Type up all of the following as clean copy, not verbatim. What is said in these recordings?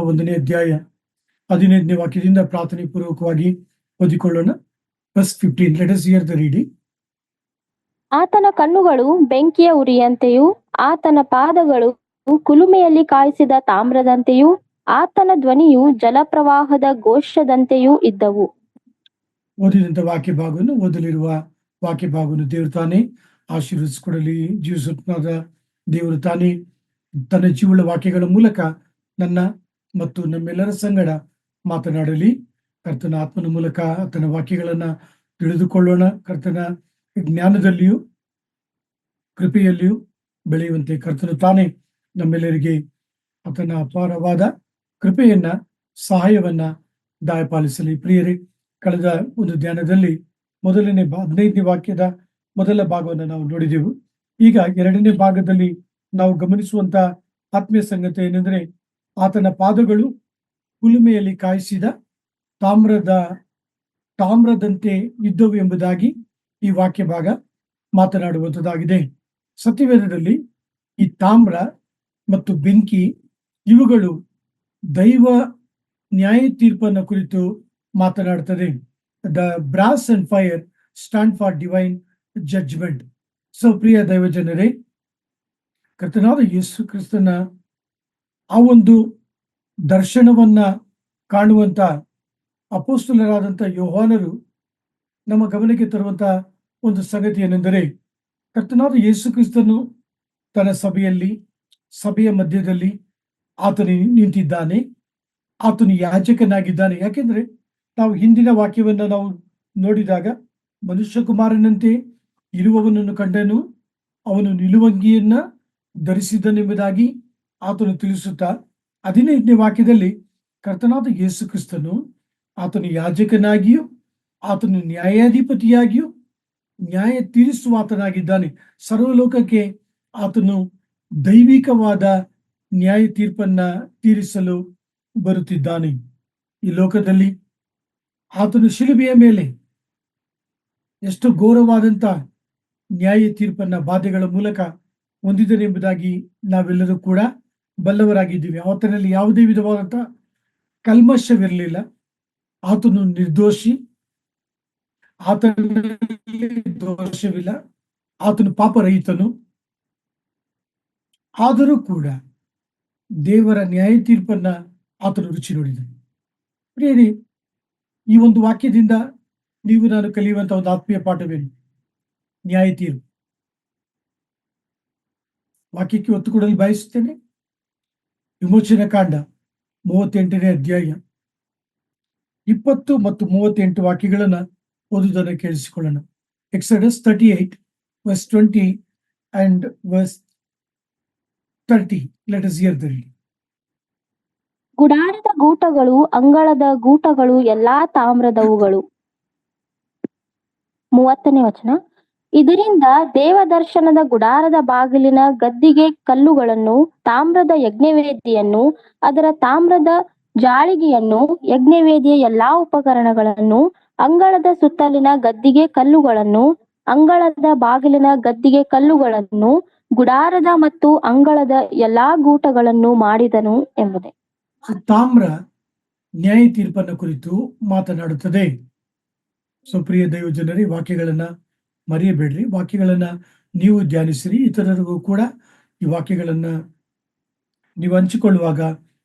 ಒಂದನೇ ಅಧ್ಯಾಯ 15ನೇ ವಾಕ್ಯದಿಂದ ಪ್ರಾರ್ಥನೆ ಪೂರ್ವಕವಾಗಿ ಓದಿಕೊಳ್ಳೋಣ. verse 15. Let us hear the reading. ಆತನ ಕಣ್ಣುಗಳು ಬೆಂಕಿಯ ಉರಿಯಂತೆಯೂ ಆತನ ಪಾದಗಳು ಕುಲುಮೆಯಲ್ಲಿ ಕಾಯಿಸಿದ ತಾಮ್ರದಂತೆಯೂ ಆತನ ಧ್ವನಿಯು ಜಲಪ್ರವಾಹದ ಘೋಷದಂತೆಯೂ ಇದ್ದವು. ಓದಿದಂತ ವಾಕ್ಯ ಭಾಗವನ್ನು ಓದಲಿರುವ ವಾಕ್ಯ ಭಾಗವನ್ನು ದೇವರು ತಾನೇ ಆಶೀರ್ವದಿಸಿಕೊಡಲಿ. ಜೀವಿಸುತ್ತಾದ ದೇವರು ತಾನೇ ತನ್ನ ಜೀವಳ ವಾಕ್ಯಗಳ ಮೂಲಕ ನನ್ನ ಮತ್ತು ನಮ್ಮೆಲ್ಲರ ಸಂಗಡ ಮಾತನಾಡಲಿ. ಕರ್ತನ ಆತ್ಮನ ಮೂಲಕ ಆತನ ವಾಕ್ಯಗಳನ್ನ ತಿಳಿದುಕೊಳ್ಳೋಣ. ಕರ್ತನ ಜ್ಞಾನದಲ್ಲಿಯೂ ಕೃಪೆಯಲ್ಲಿಯೂ ಬೆಳೆಯುವಂತೆ ಕರ್ತನು ತಾನೇ ನಮ್ಮೆಲ್ಲರಿಗೆ ಆತನ ಅಪಾರವಾದ ಕೃಪೆಯನ್ನ ಸಹಾಯವನ್ನ ದಯಪಾಲಿಸಲಿ. ಪ್ರಿಯರೇ, ಕಳೆದ ಒಂದು ಧ್ಯಾನದಲ್ಲಿ 15ನೇ ವಾಕ್ಯದ ಮೊದಲ ಭಾಗವನ್ನು ನಾವು ನೋಡಿದೆವು. ಈಗ 2ನೇ ಭಾಗದಲ್ಲಿ ನಾವು ಗಮನಿಸುವಂತ ಆತ್ಮೀಯ ಸಂಗತಿ ಏನೆಂದರೆ, ಆತನ ಪಾದಗಳು ಕುಲುಮೆಯಲ್ಲಿ ಕಾಯಿಸಿದ ತಾಮ್ರದಂತೆ ಇದ್ದವು ಎಂಬುದಾಗಿ ಈ ವಾಕ್ಯ ಭಾಗ ಮಾತನಾಡುವಂಥದ್ದಾಗಿದೆ. ಸತ್ಯವೇದದಲ್ಲಿ ಈ ತಾಮ್ರ ಮತ್ತು ಬೆಂಕಿ ಇವುಗಳು ದೈವ ನ್ಯಾಯ ತೀರ್ಪನ್ನು ಕುರಿತು ಮಾತನಾಡುತ್ತದೆ. The brass and fire stand for divine judgment. So ಪ್ರಿಯ ದೈವ ಜನರೇ, ಕರ್ತನಾದ ಯೇಸು ಕ್ರಿಸ್ತನ ಆ ಒಂದು ದರ್ಶನವನ್ನ ಕಾಣುವಂತ ಅಪೊಸ್ತಲರಾದಂಥ ಯೋಹಾನರು ನಮ್ಮ ಗಮನಕ್ಕೆ ತರುವಂತ ಒಂದು ಸಂಗತಿ ಏನೆಂದರೆ, ಕರ್ತನಾದ ಯೇಸು ಕ್ರಿಸ್ತನು ತನ್ನ ಸಭೆಯ ಮಧ್ಯದಲ್ಲಿ ಆತನು ನಿಂತಿದ್ದಾನೆ. ಆತನು ಯಾಜಕನಾಗಿದ್ದಾನೆ. ಯಾಕೆಂದ್ರೆ ನಾವು ಹಿಂದಿನ ವಾಕ್ಯವನ್ನ ನಾವು ನೋಡಿದಾಗ, ಮನುಷ್ಯ ಕುಮಾರನಂತೆ ಇರುವವನನ್ನು ಕಂಡನು, ಅವನು ನಿಲುವಂಗಿಯನ್ನ ಧರಿಸಿದನೆಂಬುದಾಗಿ ಆತನು ತಿಳಿಸುತ್ತಾ 15ನೇ ವಾಕ್ಯದಲ್ಲಿ ಕರ್ತನಾದ ಯೇಸು ಕ್ರಿಸ್ತನು ಆತನು ಯಾಜಕನಾಗಿಯೂ ಆತನು ನ್ಯಾಯಾಧಿಪತಿಯಾಗಿಯೂ ನ್ಯಾಯ ತೀರಿಸುವಾತನಾಗಿದ್ದಾನೆ. ಸರ್ವಲೋಕಕ್ಕೆ ಆತನು ದೈವಿಕವಾದ ನ್ಯಾಯ ತೀರ್ಪನ್ನ ತೀರಿಸಲು ಬರುತ್ತಿದ್ದಾನೆ. ಈ ಲೋಕದಲ್ಲಿ ಆತನು ಶಿಲುಬೆಯ ಮೇಲೆ ಎಷ್ಟು ಘೋರವಾದಂತ ನ್ಯಾಯ ತೀರ್ಪನ್ನ ಬಾಧೆಗಳ ಮೂಲಕ ಹೊಂದಿದನೆಂಬುದಾಗಿ ನಾವೆಲ್ಲರೂ ಕೂಡ ಬಲ್ಲವರಾಗಿದ್ದೀವಿ. ಆತನಲ್ಲಿ ಯಾವುದೇ ವಿಧವಾದಂತ ಕಲ್ಮಶವಿರಲಿಲ್ಲ. ಆತನು ನಿರ್ದೋಷಿ, ಆತನಲ್ಲಿ ದೋಷವಿಲ್ಲ, ಆತನು ಪಾಪರಹಿತನು. ಆದರೂ ಕೂಡ ದೇವರ ನ್ಯಾಯ ತೀರ್ಪನ್ನ ಆತನು ರುಚಿ ನೋಡಿದನು. ಪ್ರಿಯರೇ, ಈ ಒಂದು ವಾಕ್ಯದಿಂದ ನೀವು ನಾನು ಕಲಿಯುವಂತ ಒಂದು ಆತ್ಮೀಯ ಪಾಠವೇನು? ನ್ಯಾಯ ತೀರ್ಪು. ವಾಕ್ಯಕ್ಕೆ ಒತ್ತು ಕೊಡಲು ಬಯಸುತ್ತೇನೆ. ವಿಮೋಚನ ಕಾಂಡ 38ನೇ ಅಧ್ಯಾಯ 20 ಮತ್ತು 38 ವಾಕ್ಯಗಳನ್ನ ಓದುವುದನ್ನು ಕೇಳಿಸಿಕೊಳ್ಳೋಣ. Exodus 38 verse 20 and verse 30. Let us hear the reading. ಗುಡಾರದ ಗೂಟಗಳು, ಅಂಗಳದ ಗೂಟಗಳು ಎಲ್ಲಾ ತಾಮ್ರದವುಗಳು. 30ನೇ ವಚನ. ಇದರಿಂದ ದೇವದರ್ಶನದ ಗುಡಾರದ ಬಾಗಿಲಿನ ಗದ್ದಿಗೆ ಕಲ್ಲುಗಳನ್ನು, ತಾಮ್ರದ ಯಜ್ಞವೇದಿಯನ್ನು, ಅದರ ತಾಮ್ರದ ಜಾಳಿಗೆಯನ್ನು, ಯಜ್ಞವೇದಿಯ ಎಲ್ಲಾ ಉಪಕರಣಗಳನ್ನು, ಅಂಗಳದ ಸುತ್ತಲಿನ ಗದ್ದಿಗೆ ಕಲ್ಲುಗಳನ್ನು, ಅಂಗಳದ ಬಾಗಿಲಿನ ಗದ್ದಿಗೆ ಕಲ್ಲುಗಳನ್ನು, ಗುಡಾರದ ಮತ್ತು ಅಂಗಳದ ಎಲ್ಲಾ ಗೂಟಗಳನ್ನು ಮಾಡಿದನು ಎಂಬುದೇ. ತಾಮ್ರ ನ್ಯಾಯ ತೀರ್ಪನ್ನು ಕುರಿತು ಮಾತನಾಡುತ್ತದೆ. ಪ್ರಿಯ ದೈವ ಜನರೇ, ವಾಕ್ಯಗಳನ್ನ ಮರೆಯಬೇಡ್ರಿ. ವಾಕ್ಯಗಳನ್ನ ನೀವು ಧ್ಯಾನಿಸಿರಿ. ಇತರರಿಗೂ ಕೂಡ ಈ ವಾಕ್ಯಗಳನ್ನ ನೀವು ಹಂಚಿಕೊಳ್ಳುವಾಗ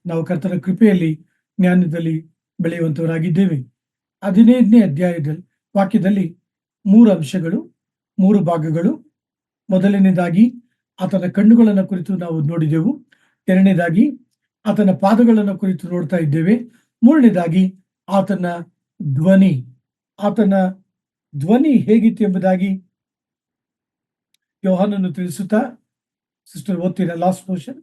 ನಾವು ಕರ್ತನ ಕೃಪೆಯಲ್ಲಿ ಜ್ಞಾನದಲ್ಲಿ ಬೆಳೆಯುವಂತವರಾಗಿದ್ದೇವೆ. 15ನೇ ಅಧ್ಯಾಯದಲ್ಲಿ ವಾಕ್ಯದಲ್ಲಿ 3 ಅಂಶಗಳು, 3 ಭಾಗಗಳು. ಮೊದಲನೇದಾಗಿ ಆತನ ಕಣ್ಣುಗಳನ್ನ ಕುರಿತು ನಾವು ನೋಡಿದೆವು. 2ನೇದಾಗಿ ಆತನ ಪಾದಗಳನ್ನ ಕುರಿತು ನೋಡ್ತಾ ಇದ್ದೇವೆ. 3ನೇದಾಗಿ ಆತನ ಧ್ವನಿ ಹೇಗಿತ್ತು ಎಂಬುದಾಗಿ ಯೋಹಾನನು ತಿಳಿಸುತ್ತಾ, ಸಿಸ್ಟರ್ ಓದ್ತೀರಾ ಲಾಸ್ಟ್ ಪೋರ್ಷನ್?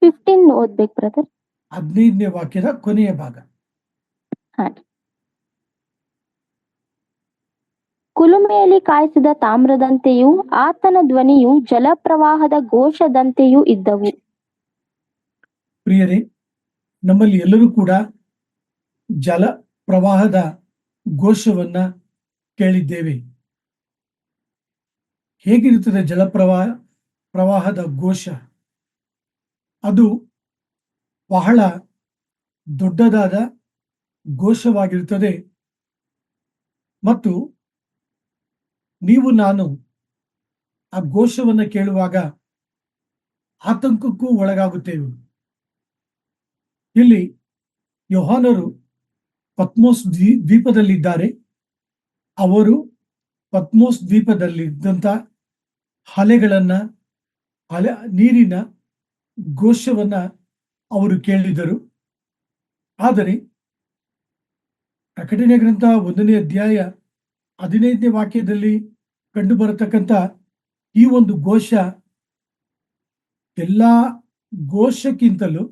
15 ಓದ್ಬೇಕು ಬ್ರದರ್. 15ನೇ ವಾಕ್ಯದ ಕೊನೆಯ ಭಾಗ. ಕುಲುಮೆಯಲ್ಲಿ ಕಾಯಿಸಿದ ತಾಮ್ರದಂತೆಯೂ ಆತನ ಧ್ವನಿಯು ಜಲಪ್ರವಾಹದ ಘೋಷದಂತೆಯೂ ಇದ್ದವು. ಪ್ರಿಯರೇ, ನಮ್ಮಲ್ಲಿ ಎಲ್ಲರೂ ಕೂಡ ಜಲ ಪ್ರವಾಹದ ಘೋಷವನ್ನ ಕೇಳಿದ್ದೇವೆ. ಹೇಗಿರುತ್ತದೆ ಪ್ರವಾಹದ ಘೋಷ? ಅದು ಬಹಳ ದೊಡ್ಡದಾದ ಘೋಷವಾಗಿರುತ್ತದೆ ಮತ್ತು ನೀವು ನಾನು ಆ ಘೋಷವನ್ನು ಕೇಳುವಾಗ ಆತಂಕಕ್ಕೂ ಒಳಗಾಗುತ್ತೇವೆ. ಇಲ್ಲಿ ಯೋಹಾನರು ಪತ್ಮೋಸ್ ದ್ವೀಪದಲ್ಲಿದ್ದಾರೆ. ಅವರು ಪತ್ಮೋಸ್ ದ್ವೀಪದಲ್ಲಿದ್ದಂಥ ನೀರಿನ ಘೋಷವನ್ನ ಅವರು ಕೇಳಿದರು. ಆದರೆ ಪ್ರಕಟಣೆ ಗ್ರಂಥ 1ನೇ ಅಧ್ಯಾಯ 15ನೇ ವಾಕ್ಯದಲ್ಲಿ ಕಂಡು ಬರತಕ್ಕಂಥ ಈ ಒಂದು ಘೋಷ ಎಲ್ಲ ಘೋಷಕ್ಕಿಂತಲೂ,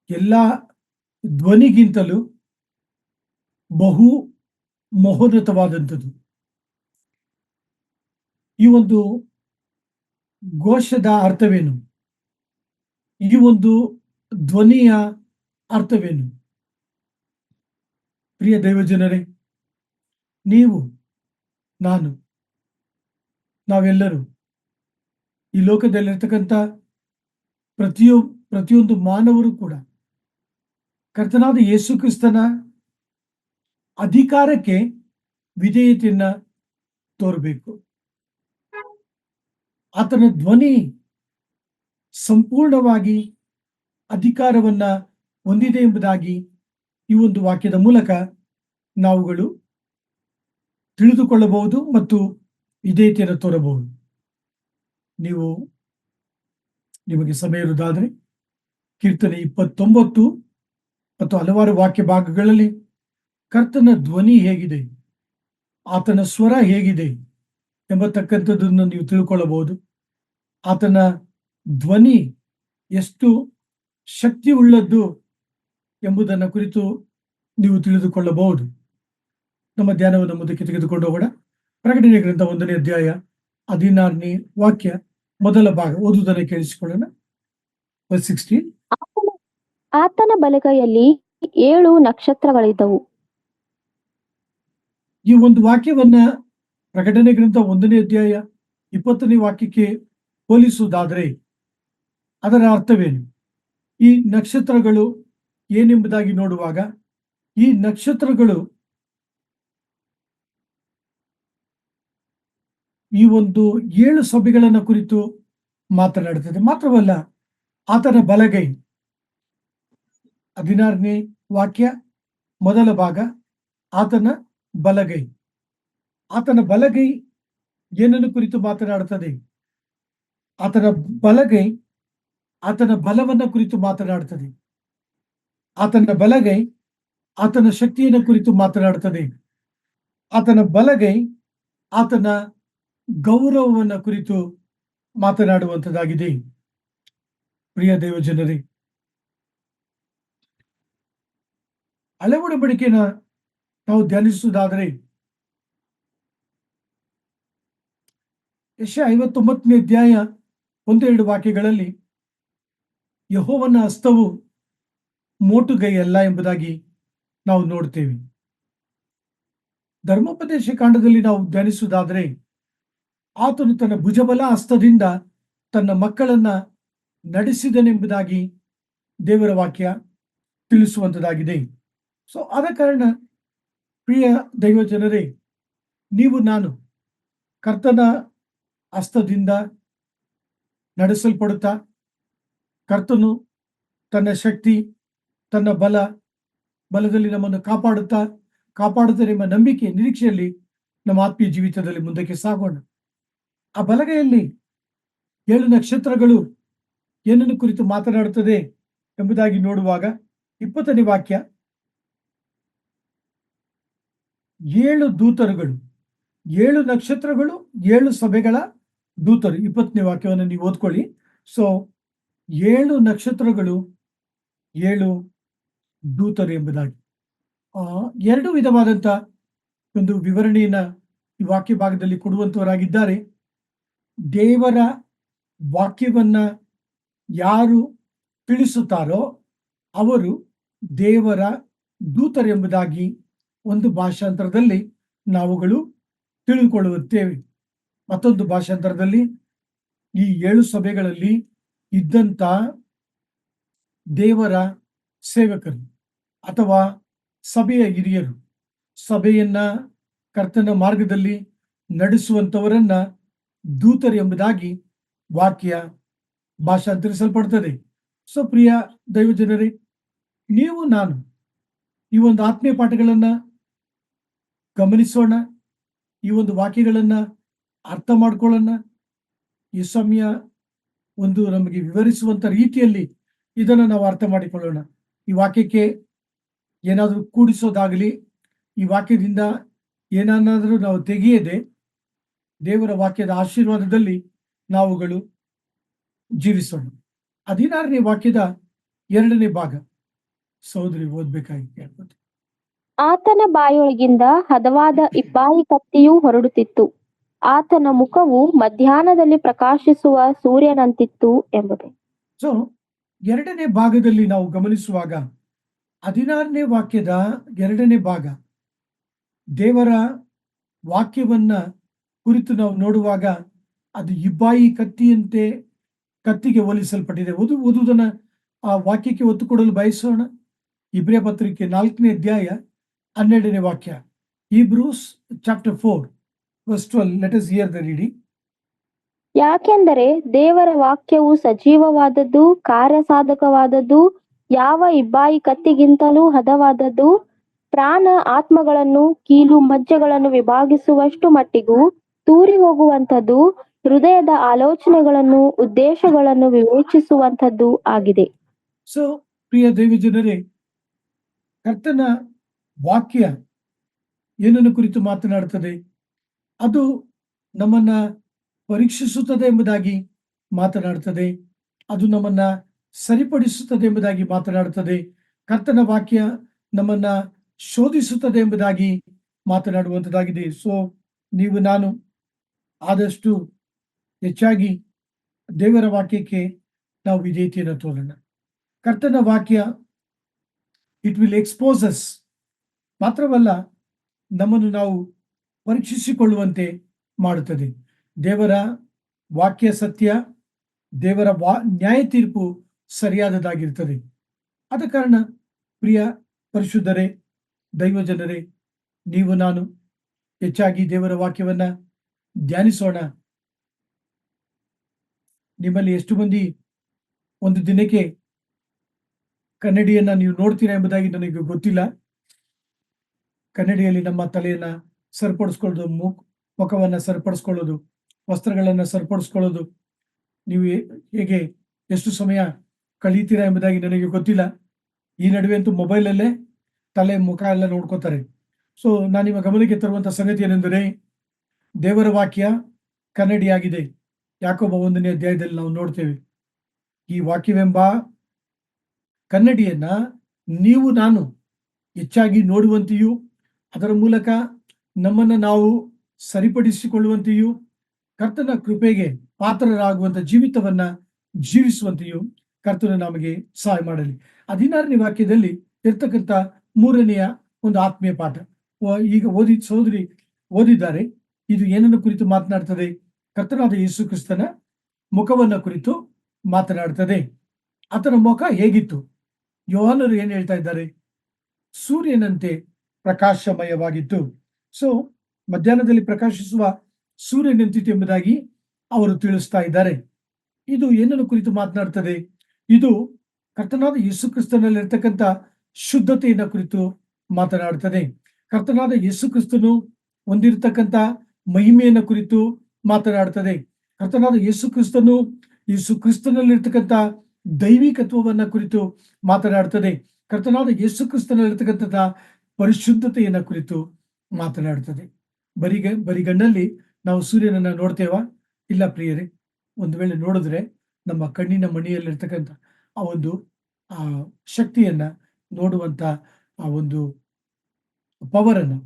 ಎಲ್ಲ ಧ್ವನಿಗಿಂತಲೂ ಬಹು ಮಹೋನ್ನತವಾದಂಥದ್ದು. ಈ ಒಂದು ಘೋಷದ ಅರ್ಥವೇನು? ಈ ಒಂದು ಧ್ವನಿಯ ಅರ್ಥವೇನು? ಪ್ರಿಯ ದೈವಜನರೇ, ನೀವು ನಾನು ನಾವೆಲ್ಲರೂ ಈ ಲೋಕದಲ್ಲಿರ್ತಕ್ಕಂಥ ಪ್ರತಿಯೊಂದು ಮಾನವರು ಕೂಡ ಕರ್ತನಾದ ಯೇಸು ಕ್ರಿಸ್ತನ ಅಧಿಕಾರಕ್ಕೆ ವಿಧೇಯತೆಯನ್ನ ತೋರಬೇಕು. ಆತನ ಧ್ವನಿ ಸಂಪೂರ್ಣವಾಗಿ ಅಧಿಕಾರವನ್ನ ಹೊಂದಿದೆ ಎಂಬುದಾಗಿ ಈ ಒಂದು ವಾಕ್ಯದ ಮೂಲಕ ನಾವುಗಳು ತಿಳಿದುಕೊಳ್ಳಬಹುದು ಮತ್ತು ವಿಧೇಯತೆಯನ್ನು ತೋರಬಹುದು. ನಿಮಗೆ ಸಮಯ ಇರುವುದಾದರೆ ಕೀರ್ತನೆ 29 ಮತ್ತು ಹಲವಾರು ವಾಕ್ಯ ಭಾಗಗಳಲ್ಲಿ ಕರ್ತನ ಧ್ವನಿ ಹೇಗಿದೆ, ಆತನ ಸ್ವರ ಹೇಗಿದೆ ಎಂಬತಕ್ಕಂಥದ್ದನ್ನು ನೀವು ತಿಳ್ಕೊಳ್ಳಬಹುದು. ಆತನ ಧ್ವನಿ ಎಷ್ಟು ಶಕ್ತಿ ಉಳ್ಳದ್ದು ಎಂಬುದನ್ನು ಕುರಿತು ನೀವು ತಿಳಿದುಕೊಳ್ಳಬಹುದು. ನಮ್ಮ ಧ್ಯಾನವನ್ನು ಮುಂದಕ್ಕೆ ತೆಗೆದುಕೊಂಡು ಹೋಗೋಣ. ಪ್ರಕಟಣೆ ಗ್ರಂಥ 1ನೇ ಅಧ್ಯಾಯ 16ನೇ ವಾಕ್ಯ ಮೊದಲ ಭಾಗ ಓದುವುದನ್ನು ಕೇಳಿಸಿಕೊಳ್ಳೋಣ. 16. ಆತನ ಬಲಗೈಯಲ್ಲಿ 7 ನಕ್ಷತ್ರಗಳಿದ್ದವು. ಈ ಒಂದು ವಾಕ್ಯವನ್ನ ಪ್ರಕಟಣೆ ಗ್ರಂಥ 1ನೇ ಅಧ್ಯಾಯ 20ನೇ ವಾಕ್ಯಕ್ಕೆ ಹೋಲಿಸುವುದಾದರೆ ಅದರ ಅರ್ಥವೇನು? ಈ ನಕ್ಷತ್ರಗಳು ಏನೆಂಬುದಾಗಿ ನೋಡುವಾಗ, ಈ ನಕ್ಷತ್ರಗಳು ಈ ಒಂದು 7 ಸಭೆಗಳನ್ನು ಕುರಿತು ಮಾತನಾಡುತ್ತದೆ. ಮಾತ್ರವಲ್ಲ, ಆತನ ಬಲಗೈ 16ನೇ ವಾಕ್ಯ ಮೊದಲ ಭಾಗ, ಆತನ ಬಲಗೈ. ಆತನ ಬಲಗೈ ಏನನ್ನು ಕುರಿತು ಮಾತನಾಡುತ್ತದೆ? ಆತನ ಬಲಗೈ ಆತನ ಬಲವನ್ನ ಕುರಿತು ಮಾತನಾಡುತ್ತದೆ. ಆತನ ಬಲಗೈ ಆತನ ಶಕ್ತಿಯನ್ನು ಕುರಿತು ಮಾತನಾಡುತ್ತದೆ. ಆತನ ಬಲಗೈ ಆತನ ಗೌರವವನ್ನ ಕುರಿತು ಮಾತನಾಡುವಂಥದ್ದಾಗಿದೆ. ಪ್ರಿಯ ದೇವಜನರೇ, ಹಳೆ ಒಡಂಬಡಿಕೆನ ನಾವು ಧ್ಯಾನಿಸುವುದಾದರೆ ಯೆಶಾಯ 59ನೇ ಅಧ್ಯಾಯ 1-2 ವಾಕ್ಯಗಳಲ್ಲಿ ಯೆಹೋವನ ಹಸ್ತವು ಮೋಟುಗೈ ಅಲ್ಲ ಎಂಬುದಾಗಿ ನಾವು ನೋಡ್ತೇವೆ. ಧರ್ಮೋಪದೇಶ ಕಾಂಡದಲ್ಲಿ ನಾವು ಧ್ಯಾನಿಸುವುದಾದರೆ ಆತನು ತನ್ನ ಭುಜಬಲ ಹಸ್ತದಿಂದ ತನ್ನ ಮಕ್ಕಳನ್ನ ನಡೆಸಿದನೆಂಬುದಾಗಿ ದೇವರ ವಾಕ್ಯ ತಿಳಿಸುವಂಥದ್ದಾಗಿದೆ. ಸೊ ಆದ ಕಾರಣ ಪ್ರಿಯ ದೈವಜನರೇ, ನೀವು ನಾನು ಕರ್ತನ ಹಸ್ತದಿಂದ ನಡೆಸಲ್ಪಡುತ್ತಾ, ಕರ್ತನು ತನ್ನ ಶಕ್ತಿ, ತನ್ನ ಬಲದಲ್ಲಿ ನಮ್ಮನ್ನು ಕಾಪಾಡುತ್ತಾರೆ ಎಂಬ ನಂಬಿಕೆ, ನಿರೀಕ್ಷೆಯಲ್ಲಿ ನಮ್ಮ ಆತ್ಮೀಯ ಜೀವಿತದಲ್ಲಿ ಮುಂದಕ್ಕೆ ಸಾಗೋಣ. ಆ ಬಲಗೈಯಲ್ಲಿ 7 ನಕ್ಷತ್ರಗಳು ಏನನ್ನು ಕುರಿತು ಮಾತನಾಡುತ್ತದೆ ಎಂಬುದಾಗಿ ನೋಡುವಾಗ 20ನೇ ವಾಕ್ಯ, 7 ದೂತರುಗಳು, 7 ನಕ್ಷತ್ರಗಳು, 7 ಸಭೆಗಳ ದೂತರು. 20ನೇ ವಾಕ್ಯವನ್ನು ನೀವು ಓದ್ಕೊಳ್ಳಿ. ಸೊ 7 ನಕ್ಷತ್ರಗಳು, 7 ದೂತರು ಎಂಬುದಾಗಿ 2 ವಿಧವಾದಂಥ ಒಂದು ವಿವರಣೆಯನ್ನ ಈ ವಾಕ್ಯ ಭಾಗದಲ್ಲಿ ಕೊಡುವಂತವರಾಗಿದ್ದಾರೆ. ದೇವರ ವಾಕ್ಯವನ್ನ ಯಾರು ತಿಳಿಸುತ್ತಾರೋ ಅವರು ದೇವರ ದೂತರೆಂಬುದಾಗಿ ಒಂದು ಭಾಷಾಂತರದಲ್ಲಿ ನಾವುಗಳು ತಿಳಿದುಕೊಳ್ಳುತ್ತೇವೆ. ಮತ್ತೊಂದು ಭಾಷಾಂತರದಲ್ಲಿ ಈ 7 ಸಭೆಗಳಲ್ಲಿ ಇದ್ದಂಥ ದೇವರ ಸೇವಕರು ಅಥವಾ ಸಭೆಯ ಹಿರಿಯರು, ಸಭೆಯನ್ನ ಕರ್ತನ ಮಾರ್ಗದಲ್ಲಿ ನಡೆಸುವಂಥವರನ್ನ ದೂತರು ಎಂಬುದಾಗಿ ವಾಕ್ಯ ಭಾಷಾಂತರಿಸಲ್ಪಡ್ತದೆ. ಸೊ ಪ್ರಿಯ ದೈವಜನರೇ, ನೀವು ನಾನು ಈ ಒಂದು ಆತ್ಮೀಯ ಪಾಠಗಳನ್ನ ಗಮನಿಸೋಣ, ಈ ಒಂದು ವಾಕ್ಯಗಳನ್ನ ಅರ್ಥ ಮಾಡ್ಕೊಳ್ಳೋಣ. ಈ ಸಮಯ ಒಂದು ನಮಗೆ ವಿವರಿಸುವಂತ ರೀತಿಯಲ್ಲಿ ಇದನ್ನು ನಾವು ಅರ್ಥ ಮಾಡಿಕೊಳ್ಳೋಣ. ಈ ವಾಕ್ಯಕ್ಕೆ ಏನಾದರೂ ಕೂಡಿಸೋದಾಗಲಿ, ಈ ವಾಕ್ಯದಿಂದ ಏನಾದರೂ ನಾವು ತೆಗೆಯದೆ ದೇವರ ವಾಕ್ಯದ ಆಶೀರ್ವಾದದಲ್ಲಿ ನಾವುಗಳು ಜೀವಿಸೋಣ. 16ನೇ ವಾಕ್ಯದ 2ನೇ ಭಾಗ ಸಹೋದರಿ ಓದ್ಬೇಕಾಗಿ ಕೇಳ್ಬೋದು. ಆತನ ಬಾಯೊಳಗಿಂದ ಹದವಾದ ಇಬ್ಬಾಯಿ ಕತ್ತಿಯು ಹೊರಡುತ್ತಿತ್ತು. ಆತನ ಮುಖವು ಮಧ್ಯಾಹ್ನದಲ್ಲಿ ಪ್ರಕಾಶಿಸುವ ಸೂರ್ಯನಂತಿತ್ತು ಎಂಬುದೇ. ಸೊ 2ನೇ ಭಾಗದಲ್ಲಿ ನಾವು ಗಮನಿಸುವಾಗ 16ನೇ ವಾಕ್ಯದ 2ನೇ ಭಾಗ ದೇವರ ವಾಕ್ಯವನ್ನ ಕುರಿತು ನಾವು ನೋಡುವಾಗ ಅದು ಇಬ್ಬಾಯಿ ಕತ್ತಿಯಂತೆ ಕತ್ತಿಗೆ ಹೋಲಿಸಲ್ಪಟ್ಟಿದೆ. ಓದುವುದನ್ನ ಆ ವಾಕ್ಯಕ್ಕೆ ಒತ್ತು ಕೊಡಲು ಬಯಸೋಣ. ಇಬ್ರಿಯ ಪತ್ರಿಕೆ 4ನೇ ಅಧ್ಯಾಯ 12ನೇ ವಾಕ್ಯ. Hebrews chapter 4 verse 12. Let us hear the reading. ಯಾಕೆಂದರೆ ದೇವರ ವಾಕ್ಯವು ಸಜೀವವಾದದ್ದು, ಕಾರ್ಯಸಾಧಕವಾದದ್ದು, ಯಾವ ಇಬ್ಬಾಯಿ ಕತ್ತಿಗಿಂತಲೂ ಹದವಾದದ್ದು, ಪ್ರಾಣ ಆತ್ಮಗಳನ್ನು ಕೀಲು ಮಜ್ಜೆಗಳನ್ನು ವಿಭಾಗಿಸುವಷ್ಟು ಮಟ್ಟಿಗೂ ತೂರಿ ಹೋಗುವಂಥದ್ದು, ಹೃದಯದ ಆಲೋಚನೆಗಳನ್ನು ಉದ್ದೇಶಗಳನ್ನು ವಿವೇಚಿಸುವಂಥದ್ದು ಆಗಿದೆ. ಸೊ ಪ್ರಿಯ ದೈವಜನರೇ, ಕರ್ತನ ವಾಕ್ಯ ಏನನ್ನು ಕುರಿತು ಮಾತನಾಡುತ್ತದೆ? ಅದು ನಮ್ಮನ್ನ ಪರೀಕ್ಷಿಸುತ್ತದೆ ಎಂಬುದಾಗಿ ಮಾತನಾಡುತ್ತದೆ. ಅದು ನಮ್ಮನ್ನ ಸರಿಪಡಿಸುತ್ತದೆ ಎಂಬುದಾಗಿ ಮಾತನಾಡುತ್ತದೆ. ಕರ್ತನ ವಾಕ್ಯ ನಮ್ಮನ್ನ ಶೋಧಿಸುತ್ತದೆ ಎಂಬುದಾಗಿ ಮಾತನಾಡುವಂಥದ್ದಾಗಿದೆ. ಸೊ ನೀವು ನಾನು ಆದಷ್ಟು ಹೆಚ್ಚಾಗಿ ದೇವರ ವಾಕ್ಯಕ್ಕೆ ನಾವು ವಿಧೇಯತೆಯನ್ನು ತೋರೋಣ. ಕರ್ತನ ವಾಕ್ಯ ಇಟ್ ವಿಲ್ ಎಕ್ಸ್ಪೋಸ್ ಅಸ್, ಮಾತ್ರವಲ್ಲ ನಮ್ಮನ್ನು ನಾವು ಪರೀಕ್ಷಿಸಿಕೊಳ್ಳುವಂತೆ ಮಾಡುತ್ತದೆ. ದೇವರ ವಾಕ್ಯ ಸತ್ಯ, ದೇವರ ನ್ಯಾಯ ತೀರ್ಪು ಸರಿಯಾದದಾಗಿರ್ತದೆ. ಆದ ಕಾರಣ ಪ್ರಿಯ ಪರಿಶುದ್ಧರೇ, ದೈವಜನರೇ, ನೀವು ನಾನು ಹೆಚ್ಚಾಗಿ ದೇವರ ವಾಕ್ಯವನ್ನ ಧ್ಯಾನಿಸೋಣ. ನಿಮ್ಮಲ್ಲಿ ಎಷ್ಟು ಮಂದಿ ಒಂದು ದಿನಕ್ಕೆ ಕನ್ನಡಿಯನ್ನ ನೀವು ನೋಡ್ತೀರಾ ಎಂಬುದಾಗಿ ನನಗೆ ಗೊತ್ತಿಲ್ಲ. ಕನ್ನಡಿಯಲ್ಲಿ ನಮ್ಮ ತಲೆಯನ್ನ ಸರಿಪಡಿಸ್ಕೊಳ್ಳೋದು, ಮುಖವನ್ನ ಸರಿಪಡಿಸ್ಕೊಳ್ಳೋದು, ವಸ್ತ್ರಗಳನ್ನ ಸರಿಪಡಿಸ್ಕೊಳ್ಳೋದು, ನೀವು ಹೇಗೆ ಎಷ್ಟು ಸಮಯ ಕಳೀತೀರಾ ಎಂಬುದಾಗಿ ನನಗೆ ಗೊತ್ತಿಲ್ಲ. ಈ ನಡುವೆ ಅಂತೂ ಮೊಬೈಲಲ್ಲೇ ತಲೆ ಮುಖ ಎಲ್ಲ ನೋಡ್ಕೋತಾರೆ. ಸೊ ನಾನು ನಿಮ್ಮ ಗಮನಕ್ಕೆ ತರುವಂತ ಸಂಗತಿ ಏನೆಂದರೆ, ದೇವರ ವಾಕ್ಯ ಕನ್ನಡಿಯಾಗಿದೆ. ಯಾಕೋಬ 1ನೇ ಅಧ್ಯಾಯದಲ್ಲಿ ನಾವು ನೋಡ್ತೇವೆ. ಈ ವಾಕ್ಯವೆಂಬ ಕನ್ನಡಿಯನ್ನ ನೀವು ನಾನು ಹೆಚ್ಚಾಗಿ ನೋಡುವಂತೆಯೂ, ಅದರ ಮೂಲಕ ನಮ್ಮನ್ನು ನಾವು ಸರಿಪಡಿಸಿಕೊಳ್ಳುವಂತೆಯೂ, ಕರ್ತನ ಕೃಪೆಗೆ ಪಾತ್ರರಾಗುವಂತ ಜೀವಿತವನ್ನ ಜೀವಿಸುವಂತೆಯೂ ಕರ್ತನ ನಮಗೆ ಸಹಾಯ ಮಾಡಲಿ. 16ನೇ ವಾಕ್ಯದಲ್ಲಿ ಇರ್ತಕ್ಕಂಥ 3ನೆಯ ಒಂದು ಆತ್ಮೀಯ ಪಾಠ ಈಗ ಸಹೋದರಿ ಓದಿದ್ದಾರೆ. ಇದು ಏನನ್ನು ಕುರಿತು ಮಾತನಾಡ್ತದೆ? ಕರ್ತನಾದ ಯೇಸು ಕ್ರಿಸ್ತನ ಮುಖವನ್ನ ಕುರಿತು ಮಾತನಾಡ್ತದೆ. ಆತನ ಮುಖ ಹೇಗಿತ್ತು? ಯೋಹಾನರು ಏನ್ ಹೇಳ್ತಾ ಇದ್ದಾರೆ? ಸೂರ್ಯನಂತೆ ಪ್ರಕಾಶಮಯವಾಗಿತ್ತು. ಸೊ ಮಧ್ಯಾಹ್ನದಲ್ಲಿ ಪ್ರಕಾಶಿಸುವ ಸೂರ್ಯನಂತಿತ್ತು ಎಂಬುದಾಗಿ ಅವರು ತಿಳಿಸ್ತಾ ಇದ್ದಾರೆ. ಇದು ಏನನ್ನು ಕುರಿತು ಮಾತನಾಡ್ತದೆ? ಇದು ಕರ್ತನಾದ ಯೇಸು ಕ್ರಿಸ್ತನಲ್ಲಿರ್ತಕ್ಕಂಥ ಶುದ್ಧತೆಯನ್ನ ಕುರಿತು ಮಾತನಾಡುತ್ತದೆ. ಕರ್ತನಾದ ಯೇಸು ಕ್ರಿಸ್ತನು ಹೊಂದಿರತಕ್ಕಂಥ ಮಹಿಮೆಯನ್ನ ಕುರಿತು ಮಾತನಾಡುತ್ತದೆ. ಕರ್ತನಾದ ಯೇಸು ಕ್ರಿಸ್ತನಲ್ಲಿರ್ತಕ್ಕಂಥ ದೈವಿಕತ್ವವನ್ನ ಕುರಿತು ಮಾತನಾಡುತ್ತದೆ. ಕರ್ತನಾದ ಯೇಸು ಕ್ರಿಸ್ತನಲ್ಲಿರ್ತಕ್ಕಂಥ ಪರಿಶುದ್ಧತೆಯನ್ನ ಕುರಿತು ಮಾತನಾಡುತ್ತದೆ. ಬರಿಗಣ್ಣಲ್ಲಿ ನಾವು ಸೂರ್ಯನನ್ನ ನೋಡ್ತೇವಾ? ಇಲ್ಲ ಪ್ರಿಯರೇ. ಒಂದು ವೇಳೆ ನೋಡಿದ್ರೆ ನಮ್ಮ ಕಣ್ಣಿನ ಮಣಿಯಲ್ಲಿರ್ತಕ್ಕಂಥ ಆ ಒಂದು ಶಕ್ತಿಯನ್ನ ನೋಡುವಂತ ಆ ಒಂದು ಪವರನ್ನು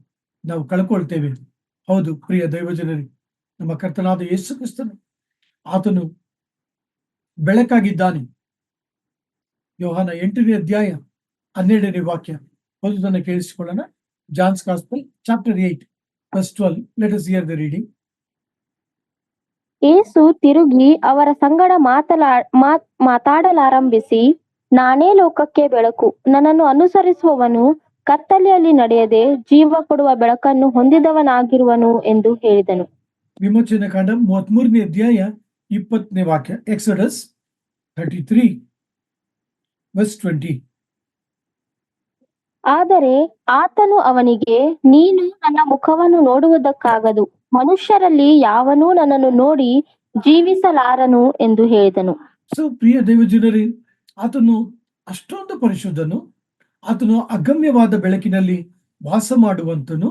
ನಾವು ಕಳ್ಕೊಳ್ತೇವೆ. ಹೌದು ಪ್ರಿಯ ದೈವಜನರೇ, ನಮ್ಮ ಕರ್ತನಾದ ಯೇಸು ಕ್ರಿಸ್ತನು ಆತನು ಬೆಳಕಾಗಿದ್ದಾನೆ. ಯೋಹಾನ 8ನೇ ಅಧ್ಯಾಯ 12ನೇ ವಾಕ್ಯ ಓದುವುದನ್ನು ಕೇಳಿಸಿಕೊಳ್ಳೋಣ. John's gospel chapter 8 verse 12. Let us hear the reading. Yesu ತಿರುಗಿ ಅವರ ಸಂಗಡ ಮಾತಾಡಲಾರಂಭಿಸಿ, ನಾನೇ ಲೋಕಕ್ಕೆ ಬೆಳಕು. ನನ್ನನ್ನು ಅನುಸರಿಸುವವನು ಕತ್ತಲೆಯಲ್ಲಿ ನಡೆಯದೆ ಜೀವ ಕೊಡುವ ಬೆಳಕನ್ನು ಹೊಂದಿದವನಾಗಿರುವನು ಎಂದು ಹೇಳಿದನು. ವಿಮೋಚನ ಕಾಂಡ 33ನೇ ಅಧ್ಯಾಯ 20ನೇ ವಾಕ್ಯ. Exodus 33 verse 20. ಆದರೆ ಆತನು ಅವನಿಗೆ, ನೀನು ನನ್ನ ಮುಖವನ್ನು ನೋಡುವುದಕ್ಕಾಗದು, ಮನುಷ್ಯರಲ್ಲಿ ಯಾವನೂ ನನ್ನನ್ನು ನೋಡಿ ಜೀವಿಸಲಾರನು ಎಂದು ಹೇಳಿದನು. ಸೊ ಪ್ರಿಯ ದೈವಜನರೇ, ಆತನು ಅಷ್ಟೊಂದು ಪರಿಶುದ್ಧನು, ಆತನು ಅಗಮ್ಯವಾದ ಬೆಳಕಿನಲ್ಲಿ ವಾಸ ಮಾಡುವಂತನು.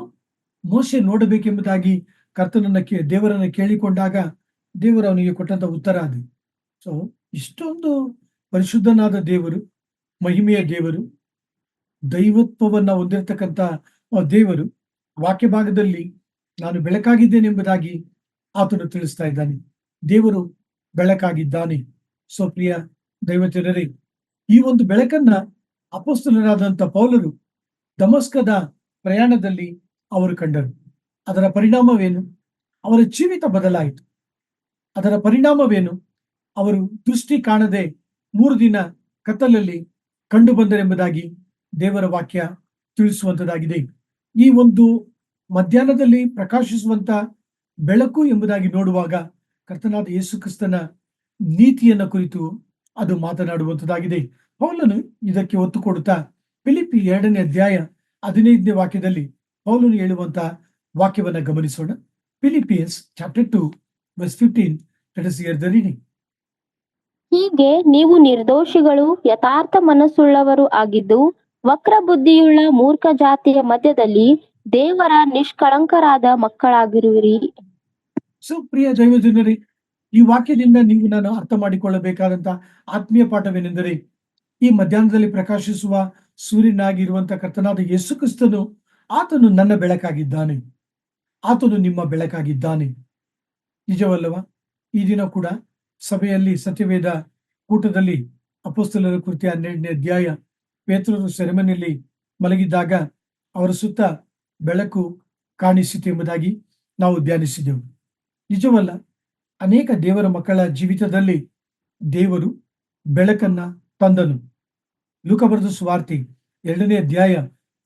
ಮೋಶೆ ನೋಡಬೇಕೆಂಬುದಾಗಿ ದೇವರನ್ನ ಕೇಳಿಕೊಂಡಾಗ ದೇವರು ಅವನಿಗೆ ಕೊಟ್ಟಂತ ಉತ್ತರ ಅದು. ಸೊ ಇಷ್ಟೊಂದು ಪರಿಶುದ್ಧನಾದ ದೇವರು, ಮಹಿಮೆಯ ದೇವರು, ದೈವತ್ವವನ್ನ ಹೊಂದಿರತಕ್ಕಂತ ದೇವರು ವಾಕ್ಯ ಭಾಗದಲ್ಲಿ ನಾನು ಬೆಳಕಾಗಿದ್ದೇನೆ ಎಂಬುದಾಗಿ ಆತನು ತಿಳಿಸ್ತಾ ಇದ್ದಾನೆ. ದೇವರು ಬೆಳಕಾಗಿದ್ದಾನೆ. ಸೊ ಪ್ರಿಯ ದೈವಜನರೇ, ಈ ಒಂದು ಬೆಳಕನ್ನ ಅಪೊಸ್ತಲರಾದಂಥ ಪೌಲರು ದಮಸ್ಕದ ಪ್ರಯಾಣದಲ್ಲಿ ಅವರು ಕಂಡರು. ಅದರ ಪರಿಣಾಮವೇನು? ಅವರ ಜೀವಿತ ಬದಲಾಯಿತು. ಅದರ ಪರಿಣಾಮವೇನು? ಅವರು ದೃಷ್ಟಿ ಕಾಣದೆ 3 ದಿನ ಕತ್ತಲಲ್ಲಿ ಕಂಡು ಬಂದರೆಂಬುದಾಗಿ ದೇವರ ವಾಕ್ಯ ತಿಳಿಸುವಂತದ್ದಾಗಿದೆ. ಈ ಒಂದು ಮಧ್ಯಾಹ್ನದಲ್ಲಿ ಪ್ರಕಾಶಿಸುವಂತ ಬೆಳಕು ಎಂಬುದಾಗಿ ನೋಡುವಾಗ ಕರ್ತನಾದ ಯೇಸು ಕ್ರಿಸ್ತನ ನೀತಿಯನ್ನ ಕುರಿತು ಅದು ಮಾತನಾಡುವಂತದ್ದಾಗಿದೆ. ಪೌಲನು ಇದಕ್ಕೆ ಒತ್ತು ಕೊಡುತ್ತಾ ಫಿಲಿಪ್ಪಿ 2ನೇ ಅಧ್ಯಾಯ 15ನೇ ವಾಕ್ಯದಲ್ಲಿ ಪೌಲನು ಹೇಳುವಂತ ವಾಕ್ಯವನ್ನ ಗಮನಿಸೋಣ. Philippians chapter 2 verse 15. Let us hear the reading. ಹೀಗೆ ನೀವು ನಿರ್ದೋಷಿಗಳು, ಯಥಾರ್ಥ ಮನಸ್ಸುಳ್ಳವರು ಆಗಿದ್ದು, ವಕ್ರ ಬುದ್ಧಿಯುಳ್ಳ ಮೂರ್ಖ ಜಾತಿಯ ಮಧ್ಯದಲ್ಲಿ ದೇವರ ನಿಷ್ಕಳಂಕರಾದ ಮಕ್ಕಳಾಗಿರುವಿರಿ. ಸೊ ಪ್ರಿಯ ದೈವಜನರೇ, ಈ ವಾಕ್ಯದಿಂದ ನೀವು ನಾನು ಅರ್ಥ ಮಾಡಿಕೊಳ್ಳಬೇಕಾದಂತ ಆತ್ಮೀಯ ಪಾಠವೇನೆಂದರೆ, ಈ ಮಧ್ಯಾಹ್ನದಲ್ಲಿ ಪ್ರಕಾಶಿಸುವ ಸೂರ್ಯನಾಗಿರುವಂತ ಕರ್ತನಾದ ಯೇಸು ಕ್ರಿಸ್ತನು ಆತನು ನನ್ನ ಬೆಳಕಾಗಿದ್ದಾನೆ, ಆತನು ನಿಮ್ಮ ಬೆಳಕಾಗಿದ್ದಾನೆ. ನಿಜವಲ್ಲವಾ? ಈ ದಿನ ಕೂಡ ಸಭೆಯಲ್ಲಿ ಸತ್ಯವೇದ ಕೂಟದಲ್ಲಿ ಅಪೊಸ್ತಲರ ಕೃತ್ಯ 12ನೇ ಅಧ್ಯಾಯ ಪೇತ್ರರು ಸೆರೆಮನೆಯಲ್ಲಿ ಮಲಗಿದ್ದಾಗ ಅವರ ಸುತ್ತ ಬೆಳಕು ಕಾಣಿಸಿತು ಎಂಬುದಾಗಿ ನಾವು ಧ್ಯಾನಿಸಿದೆವು. ನಿಜವಲ್ಲ? ಅನೇಕ ದೇವರ ಮಕ್ಕಳ ಜೀವಿತದಲ್ಲಿ ದೇವರು ಬೆಳಕನ್ನ ತಂದನು. ಲೂಕ ಬರೆದ ಸುವಾರ್ತೆ 2ನೇ ಅಧ್ಯಾಯ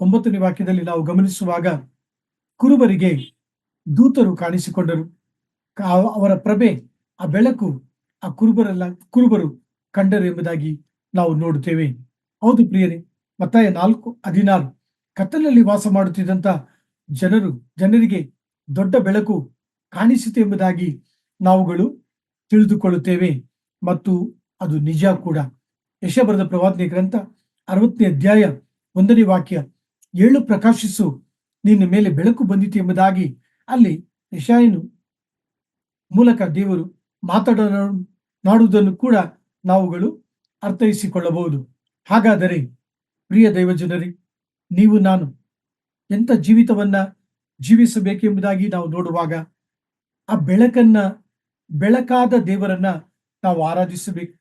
9ನೇ ವಾಕ್ಯದಲ್ಲಿ ನಾವು ಗಮನಿಸುವಾಗ ಕುರುಬರಿಗೆ ದೂತರು ಕಾಣಿಸಿಕೊಂಡರು. ಅವರ ಪ್ರಭೆ, ಆ ಬೆಳಕು ಆ ಕುರುಬರು ಕಂಡರು ಎಂಬುದಾಗಿ ನಾವು ನೋಡುತ್ತೇವೆ. ಹೌದು ಪ್ರಿಯರೇ, ಮತ್ತಾಯ 4:16 ಕತ್ತಲಲ್ಲಿ ವಾಸ ಮಾಡುತ್ತಿದ್ದಂತ ಜನರಿಗೆ ದೊಡ್ಡ ಬೆಳಕು ಕಾಣಿಸಿತು ಎಂಬುದಾಗಿ ನಾವುಗಳು ತಿಳಿದುಕೊಳ್ಳುತ್ತೇವೆ ಮತ್ತು ಅದು ನಿಜ ಕೂಡ. ಯೆಶಾಯ ಬರೆದ ಪ್ರವಾದನೆ ಗ್ರಂಥ 60ನೇ ಅಧ್ಯಾಯ 1ನೇ ವಾಕ್ಯ, 7 ಪ್ರಕಾಶಿಸು, ನಿನ್ನ ಮೇಲೆ ಬೆಳಕು ಬಂದಿತು ಎಂಬುದಾಗಿ ಅಲ್ಲಿ ಯೆಶಾಯನು ಮೂಲಕ ದೇವರು ಮಾತನಾಡುವುದನ್ನು ಕೂಡ ನಾವುಗಳು ಅರ್ಥೈಸಿಕೊಳ್ಳಬಹುದು. ಹಾಗಾದರೆ ಪ್ರಿಯ ದೈವಜನರೇ, ನೀವು ನಾನು ಎಂಥ ಜೀವಿತವನ್ನ ಜೀವಿಸಬೇಕೆಂಬುದಾಗಿ ನಾವು ನೋಡುವಾಗ ಆ ಬೆಳಕಾದ ದೇವರನ್ನ ನಾವು ಆರಾಧಿಸಬೇಕು.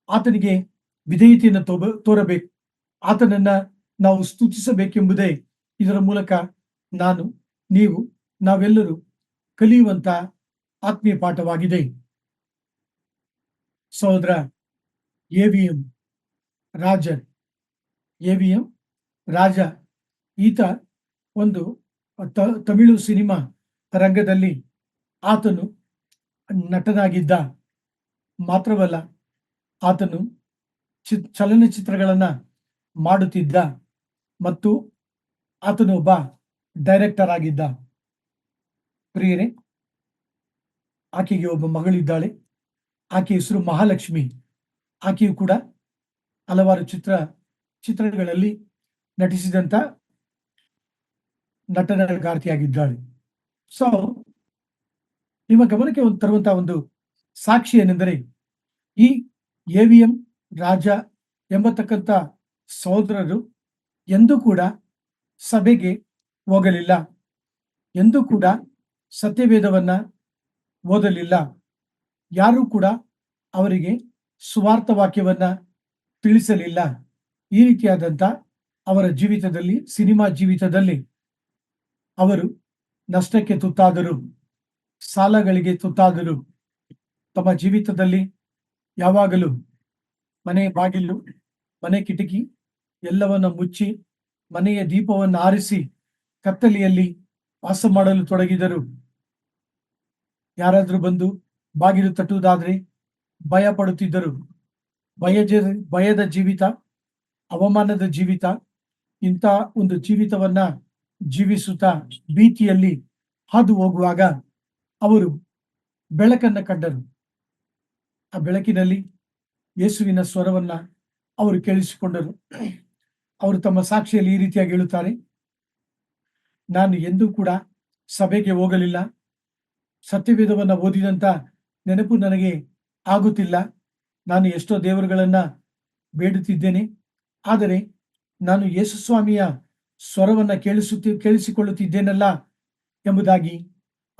ಆತನಿಗೆ ವಿಧೇಯತೆಯನ್ನು ತೋರಬೇಕು. ಆತನನ್ನ ನಾವು ಸ್ತುತಿಸಬೇಕೆಂಬುದೇ ಇದರ ಮೂಲಕ ನಾವೆಲ್ಲರೂ ಕಲಿಯುವಂತ ಆತ್ಮೀಯ ಪಾಠವಾಗಿದೆ. ಸಹೋದರ ಎವಿಎಂ ರಾಜ ಈತ ಒಂದು ತಮಿಳು ಸಿನಿಮಾ ರಂಗದಲ್ಲಿ ಆತನು ನಟನಾಗಿದ್ದ. ಮಾತ್ರವಲ್ಲ, ಆತನು ಚಲನಚಿತ್ರಗಳನ್ನ ಮಾಡುತ್ತಿದ್ದ ಮತ್ತು ಆತನು ಒಬ್ಬ ಡೈರೆಕ್ಟರ್ ಆಗಿದ್ದ. ಪ್ರಿಯರೇ, ಆಕೆಗೆ ಒಬ್ಬ ಮಗಳಿದ್ದಾಳೆ. ಆಕೆ ಹೆಸರು ಮಹಾಲಕ್ಷ್ಮಿ. ಆಕೆಯು ಕೂಡ ಹಲವಾರು ಚಿತ್ರಗಳಲ್ಲಿ ನಟಿಸಿದಂತ ನಟನಗಾರ್ತಿಯಾಗಿದ್ದಾಳೆ. ಸೊ ನಿಮ್ಮ ಗಮನಕ್ಕೆ ತರುವಂತಹ ಒಂದು ಸಾಕ್ಷಿ ಏನೆಂದರೆ, ಈ ಎವಿಎಂ ರಾಜ ಎಂಬತಕ್ಕಂಥ ಸಹೋದರರು ಎಂದೂ ಕೂಡ ಸಭೆಗೆ ಹೋಗಲಿಲ್ಲ, ಎಂದೂ ಕೂಡ ಸತ್ಯವೇದವನ್ನ ಓದಲಿಲ್ಲ. ಯಾರೂ ಕೂಡ ಅವರಿಗೆ ಸುವಾರ್ಥ ವಾಕ್ಯವನ್ನ ತಿಳಿಸಲಿಲ್ಲ. ಈ ರೀತಿಯಾದಂಥ ಅವರ ಜೀವಿತದಲ್ಲಿ, ಸಿನಿಮಾ ಜೀವಿತದಲ್ಲಿ ಅವರು ನಷ್ಟಕ್ಕೆ ತುತ್ತಾದರು, ಸಾಲಗಳಿಗೆ ತುತ್ತಾದರು. ತಮ್ಮ ಜೀವಿತದಲ್ಲಿ ಯಾವಾಗಲೂ ಮನೆ ಬಾಗಿಲು, ಮನೆ ಕಿಟಕಿ ಎಲ್ಲವನ್ನ ಮುಚ್ಚಿ ಮನೆಯ ದೀಪವನ್ನು ಆರಿಸಿ ಕತ್ತಲೆಯಲ್ಲಿ ವಾಸ ಮಾಡಲು ತೊಡಗಿದರು. ಯಾರಾದ್ರೂ ಬಂದು ಬಾಗಿಲು ತಟ್ಟುವುದಾದ್ರೆ ಭಯ ಪಡುತ್ತಿದ್ದರು. ಭಯದ ಜೀವಿತ, ಅವಮಾನದ ಜೀವಿತ, ಇಂಥ ಒಂದು ಜೀವಿತವನ್ನ ಜೀವಿಸುತ್ತಾ ಭೀತಿಯಲ್ಲಿ ಹಾದು ಹೋಗುವಾಗ ಅವರು ಬೆಳಕನ್ನ ಕಂಡರು. ಆ ಬೆಳಕಿನಲ್ಲಿ ಯೇಸುವಿನ ಸ್ವರವನ್ನ ಅವರು ಕೇಳಿಸಿಕೊಂಡರು. ಅವರು ತಮ್ಮ ಸಾಕ್ಷಿಯಲ್ಲಿ ಈ ರೀತಿಯಾಗಿ ಹೇಳುತ್ತಾರೆ, ನಾನು ಎಂದೂ ಕೂಡ ಸಭೆಗೆ ಹೋಗಲಿಲ್ಲ, ಸತ್ಯವೇದವನ್ನ ಓದಿದಂತ ನೆನಪು ನನಗೆ ಆಗುತ್ತಿಲ್ಲ. ನಾನು ಎಷ್ಟೋ ದೇವರುಗಳನ್ನ ಬೇಡುತ್ತಿದ್ದೇನೆ, ಆದರೆ ನಾನು ಯೇಸು ಸ್ವಾಮಿಯ ಸ್ವರವನ್ನ ಕೇಳಿಸಿಕೊಳ್ಳುತ್ತಿದ್ದೇನಲ್ಲ ಎಂಬುದಾಗಿ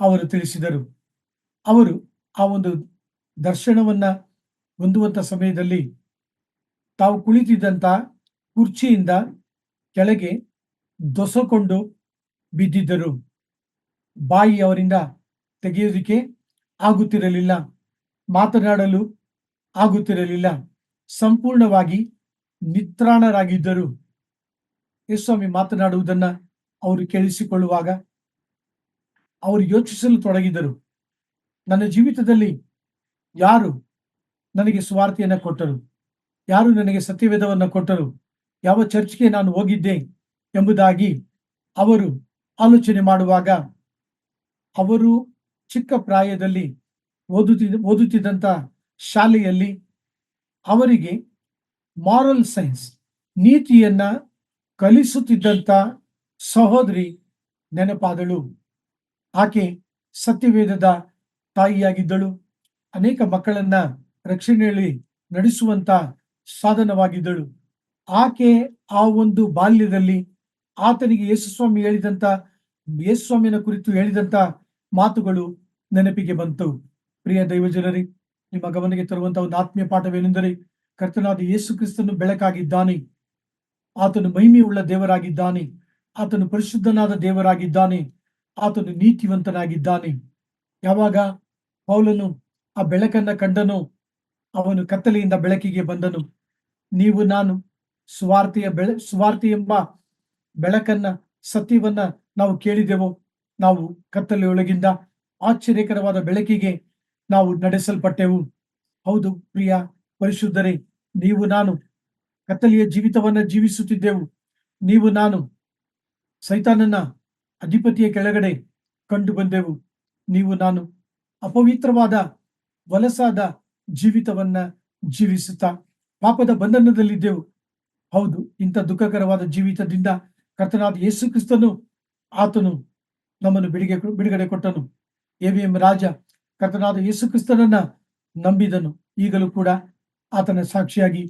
ಅವರು ತಿಳಿಸಿದರು. ಅವರು ಆ ಒಂದು ದರ್ಶನವನ್ನ ಹೊಂದುವಂತ ಸಮಯದಲ್ಲಿ ತಾವು ಕುಳಿತಿದ್ದಂತ ಕುರ್ಚಿಯಿಂದ ಕೆಳಗೆ ದೊಸಕೊಂಡು ಬಿದ್ದಿದ್ದರು. ಬಾಯಿ ಅವರಿಂದ ತೆಗೆಯೋದಿಕ್ಕೆ ಆಗುತ್ತಿರಲಿಲ್ಲ, ಮಾತನಾಡಲು ಆಗುತ್ತಿರಲಿಲ್ಲ, ಸಂಪೂರ್ಣವಾಗಿ ನಿತ್ರಾಣರಾಗಿದ್ದರು. ಯೇಸುಸ್ವಾಮಿ ಮಾತನಾಡುವುದನ್ನ ಅವರು ಕೇಳಿಸಿಕೊಳ್ಳುವಾಗ ಅವರು ಯೋಚಿಸಲು ತೊಡಗಿದರು. ನನ್ನ ಜೀವಿತದಲ್ಲಿ ಯಾರು ನನಗೆ ಸುವಾರ್ತೆಯನ್ನ ಕೊಟ್ಟರು, ಯಾರು ನನಗೆ ಸತ್ಯವೇದವನ್ನ ಕೊಟ್ಟರು, ಯಾವ ಚರ್ಚ್ಗೆ ನಾನು ಹೋಗಿದ್ದೆ ಎಂಬುದಾಗಿ ಅವರು ಆಲೋಚನೆ ಮಾಡುವಾಗ ಅವರು ಚಿಕ್ಕ ಪ್ರಾಯದಲ್ಲಿ ಓದುತ್ತಿದ್ದಂತ ಶಾಲೆಯಲ್ಲಿ ಅವರಿಗೆ ಮಾರಲ್ ಸೈನ್ಸ್, ನೀತಿಯನ್ನ ಕಲಿಸುತ್ತಿದ್ದಂತ ಸಹೋದರಿ ನೆನಪಾದಳು. ಆಕೆ ಸತ್ಯವೇದದ ತಾಯಿಯಾಗಿದ್ದಳು. ಅನೇಕ ಮಕ್ಕಳನ್ನ ರಕ್ಷಣೆಯಲ್ಲಿ ನಡೆಸುವಂತ ಸಾಧನವಾಗಿದ್ದಳು. ಆಕೆ ಆ ಒಂದು ಬಾಲ್ಯದಲ್ಲಿ ಆತನಿಗೆ ಯೇಸುಸ್ವಾಮಿ ಯೇಸುಸ್ವಾಮಿನ ಕುರಿತು ಹೇಳಿದಂತ ಮಾತುಗಳು ನೆನಪಿಗೆ ಬಂತು. ಪ್ರಿಯ ದೈವಜನರೇ, ನಿಮ್ಮ ಗಮನಕ್ಕೆ ತರುವಂತಹ ಒಂದು ಆತ್ಮೀಯ ಪಾಠವೇನೆಂದರೆ, ಕರ್ತನಾದ ಯೇಸು ಕ್ರಿಸ್ತನು ಬೆಳಕಾಗಿದ್ದಾನೆ, ಆತನು ಮಹಿಮೆಯುಳ್ಳ ದೇವರಾಗಿದ್ದಾನೆ, ಆತನು ಪರಿಶುದ್ಧನಾದ ದೇವರಾಗಿದ್ದಾನೆ, ಆತನು ನೀತಿವಂತನಾಗಿದ್ದಾನೆ. ಯಾವಾಗ ಪೌಲನು ಆ ಬೆಳಕನ್ನ ಕಂಡನೋ ಅವನು ಕತ್ತಲೆಯಿಂದ ಬೆಳಕಿಗೆ ಬಂದನು. ನೀವು ನಾನು ಸುವಾರ್ತೆ ಎಂಬ ಬೆಳಕನ್ನ, ಸತ್ಯವನ್ನ ನಾವು ಕೇಳಿದೆವೋ, ನಾವು ಕತ್ತಲೆಯೊಳಗಿಂದ ಆಶ್ಚರ್ಯಕರವಾದ ಬೆಳಕಿಗೆ ನಾವು ನಡೆಸಲ್ಪಟ್ಟೆವು. ಹೌದು ಪ್ರಿಯ ಪರಿಶುದ್ಧರೇ, ನೀವು ನಾನು ಕತ್ತಲೆಯ ಜೀವಿತವನ್ನ ಜೀವಿಸುತ್ತಿದ್ದೆವು. ನೀವು ನಾನು ಸೈತಾನನ ಅಧಿಪತಿಯ ಕೆಳಗಡೆ ಕಂಡು ಬಂದೆವು. ನೀವು ನಾನು ಅಪವಿತ್ರವಾದ ವಲಸಾದ ಜೀವಿತವನ್ನ ಜೀವಿಸುತ್ತಾ ಪಾಪದ ಬಂಧನದಲ್ಲಿದ್ದೆವು. ಹೌದು, ಇಂಥ ದುಃಖಕರವಾದ ಜೀವಿತದಿಂದ ಕರ್ತನಾದ ಯೇಸು ಕ್ರಿಸ್ತನು ಆತನು ನಮ್ಮನ್ನು ಬಿಡುಗಡೆ ಕೊಟ್ಟನು. ಎವಿಎಂ ರಾಜ ಕರ್ತನಾದ ಯೇಸು ಕ್ರಿಸ್ತನನ್ನ ನಂಬಿದನು, ಈಗಲೂ ಕೂಡ ಆತನ ಸಾಕ್ಷಿಯಾಗಿ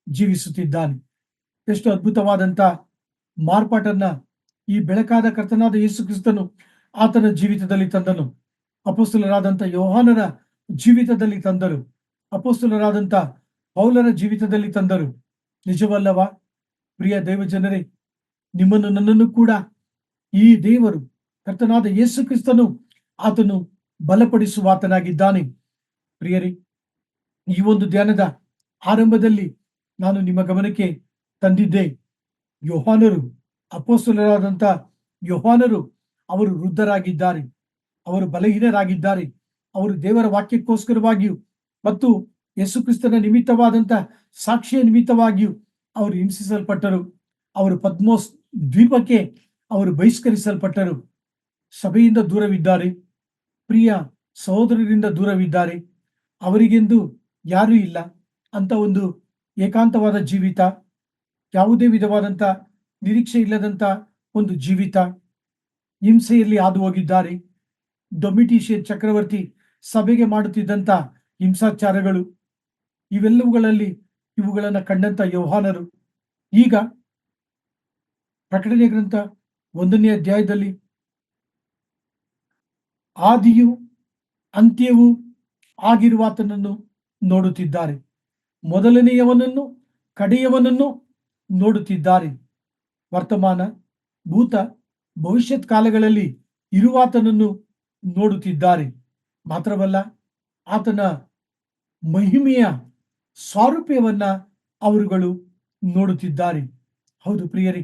ಜೀವಿಸುತ್ತಿದ್ದಾನೆ. ಎಷ್ಟು ಅದ್ಭುತವಾದಂತ ಮಾರ್ಪಾಟನ್ನ ಈ ಬೆಳಕಾದ ಕರ್ತನಾದ ಯೇಸು ಕ್ರಿಸ್ತನು ಆತನ ಜೀವಿತದಲ್ಲಿ ತಂದನು. ಅಪೊಸ್ತಲರಾದಂಥ ಯೋಹಾನರ ಜೀವಿತದಲ್ಲಿ ತಂದರು, ಅಪೊಸ್ತಲರಾದಂಥ ಪೌಲರ ಜೀವಿತದಲ್ಲಿ ತಂದರು. ನಿಜವಲ್ಲವಾ ಪ್ರಿಯ ದೈವಜನರೇ, ನಿಮ್ಮನ್ನು ನನ್ನನ್ನು ಕೂಡ ಈ ದೇವರು ಕರ್ತನಾದ ಯೇಸು ಕ್ರಿಸ್ತನು ಆತನು ಬಲಪಡಿಸುವಾತನಾಗಿದ್ದಾನೆ. ಪ್ರಿಯರೇ, ಈ ಒಂದು ಧ್ಯಾನದ ಆರಂಭದಲ್ಲಿ ನಾನು ನಿಮ್ಮ ಗಮನಕ್ಕೆ ತಂದಿದ್ದೆ, ಯೋಹಾನರು, ಅಪೊಸ್ತಲರಾದಂಥ ಯೋಹಾನರು ಅವರು ವೃದ್ಧರಾಗಿದ್ದಾರೆ, ಅವರು ಬಲಹೀನರಾಗಿದ್ದಾರೆ. ಅವರು ದೇವರ ವಾಕ್ಯಕ್ಕೋಸ್ಕರವಾಗಿಯೂ ಮತ್ತು ಯೇಸು ಕ್ರಿಸ್ತನ ನಿಮಿತ್ತವಾದಂಥ ಸಾಕ್ಷಿಯ ನಿಮಿತ್ತವಾಗಿಯೂ ಅವರು ಹಿಂಸಿಸಲ್ಪಟ್ಟರು. ಅವರು ಪದ್ಮೋಸ್ ದ್ವೀಪಕ್ಕೆ ಅವರು ಬಹಿಷ್ಕರಿಸಲ್ಪಟ್ಟರು. ಸಭೆಯಿಂದ ದೂರವಿದ್ದಾರೆ, ಪ್ರಿಯ ಸಹೋದರರಿಂದ ದೂರವಿದ್ದಾರೆ. ಅವರಿಗೆಂದು ಯಾರೂ ಇಲ್ಲ. ಅಂತ ಒಂದು ಏಕಾಂತವಾದ ಜೀವಿತ, ಯಾವುದೇ ವಿಧವಾದಂಥ ನಿರೀಕ್ಷೆ ಇಲ್ಲದಂತ ಒಂದು ಜೀವಿತ, ಹಿಂಸೆಯಲ್ಲಿ ಹಾದು ಹೋಗಿದ್ದಾರೆ. ಡೊಮಿಟಿಷಿಯನ್ ಚಕ್ರವರ್ತಿ ಸಭೆಗೆ ಮಾಡುತ್ತಿದ್ದಂತ ಹಿಂಸಾಚಾರಗಳು, ಇವುಗಳನ್ನ ಕಂಡಂತ ಯೋಹಾನರು ಈಗ ಪ್ರಕಟಣೆ ಗ್ರಂಥ 1ನೇ ಅಧ್ಯಾಯದಲ್ಲಿ ಆದಿಯು ಅಂತ್ಯವೂ ಆಗಿರುವಾತನನ್ನು ನೋಡುತ್ತಿದ್ದಾರೆ, ಮೊದಲನೆಯವನನ್ನು ಕಡೆಯವನನ್ನು ನೋಡುತ್ತಿದ್ದಾರೆ. ವರ್ತಮಾನ, ಭೂತ, ಭವಿಷ್ಯತ್ ಕಾಲಗಳಲ್ಲಿ ಇರುವಾತನನ್ನು ನೋಡುತ್ತಿದ್ದಾರೆ. ಮಾತ್ರವಲ್ಲ, ಆತನ ಮಹಿಮೆಯ ಸಾರೂಪ್ಯವನ್ನ ಅವರುಗಳು ನೋಡುತ್ತಿದ್ದಾರೆ. ಹೌದು ಪ್ರಿಯರೇ,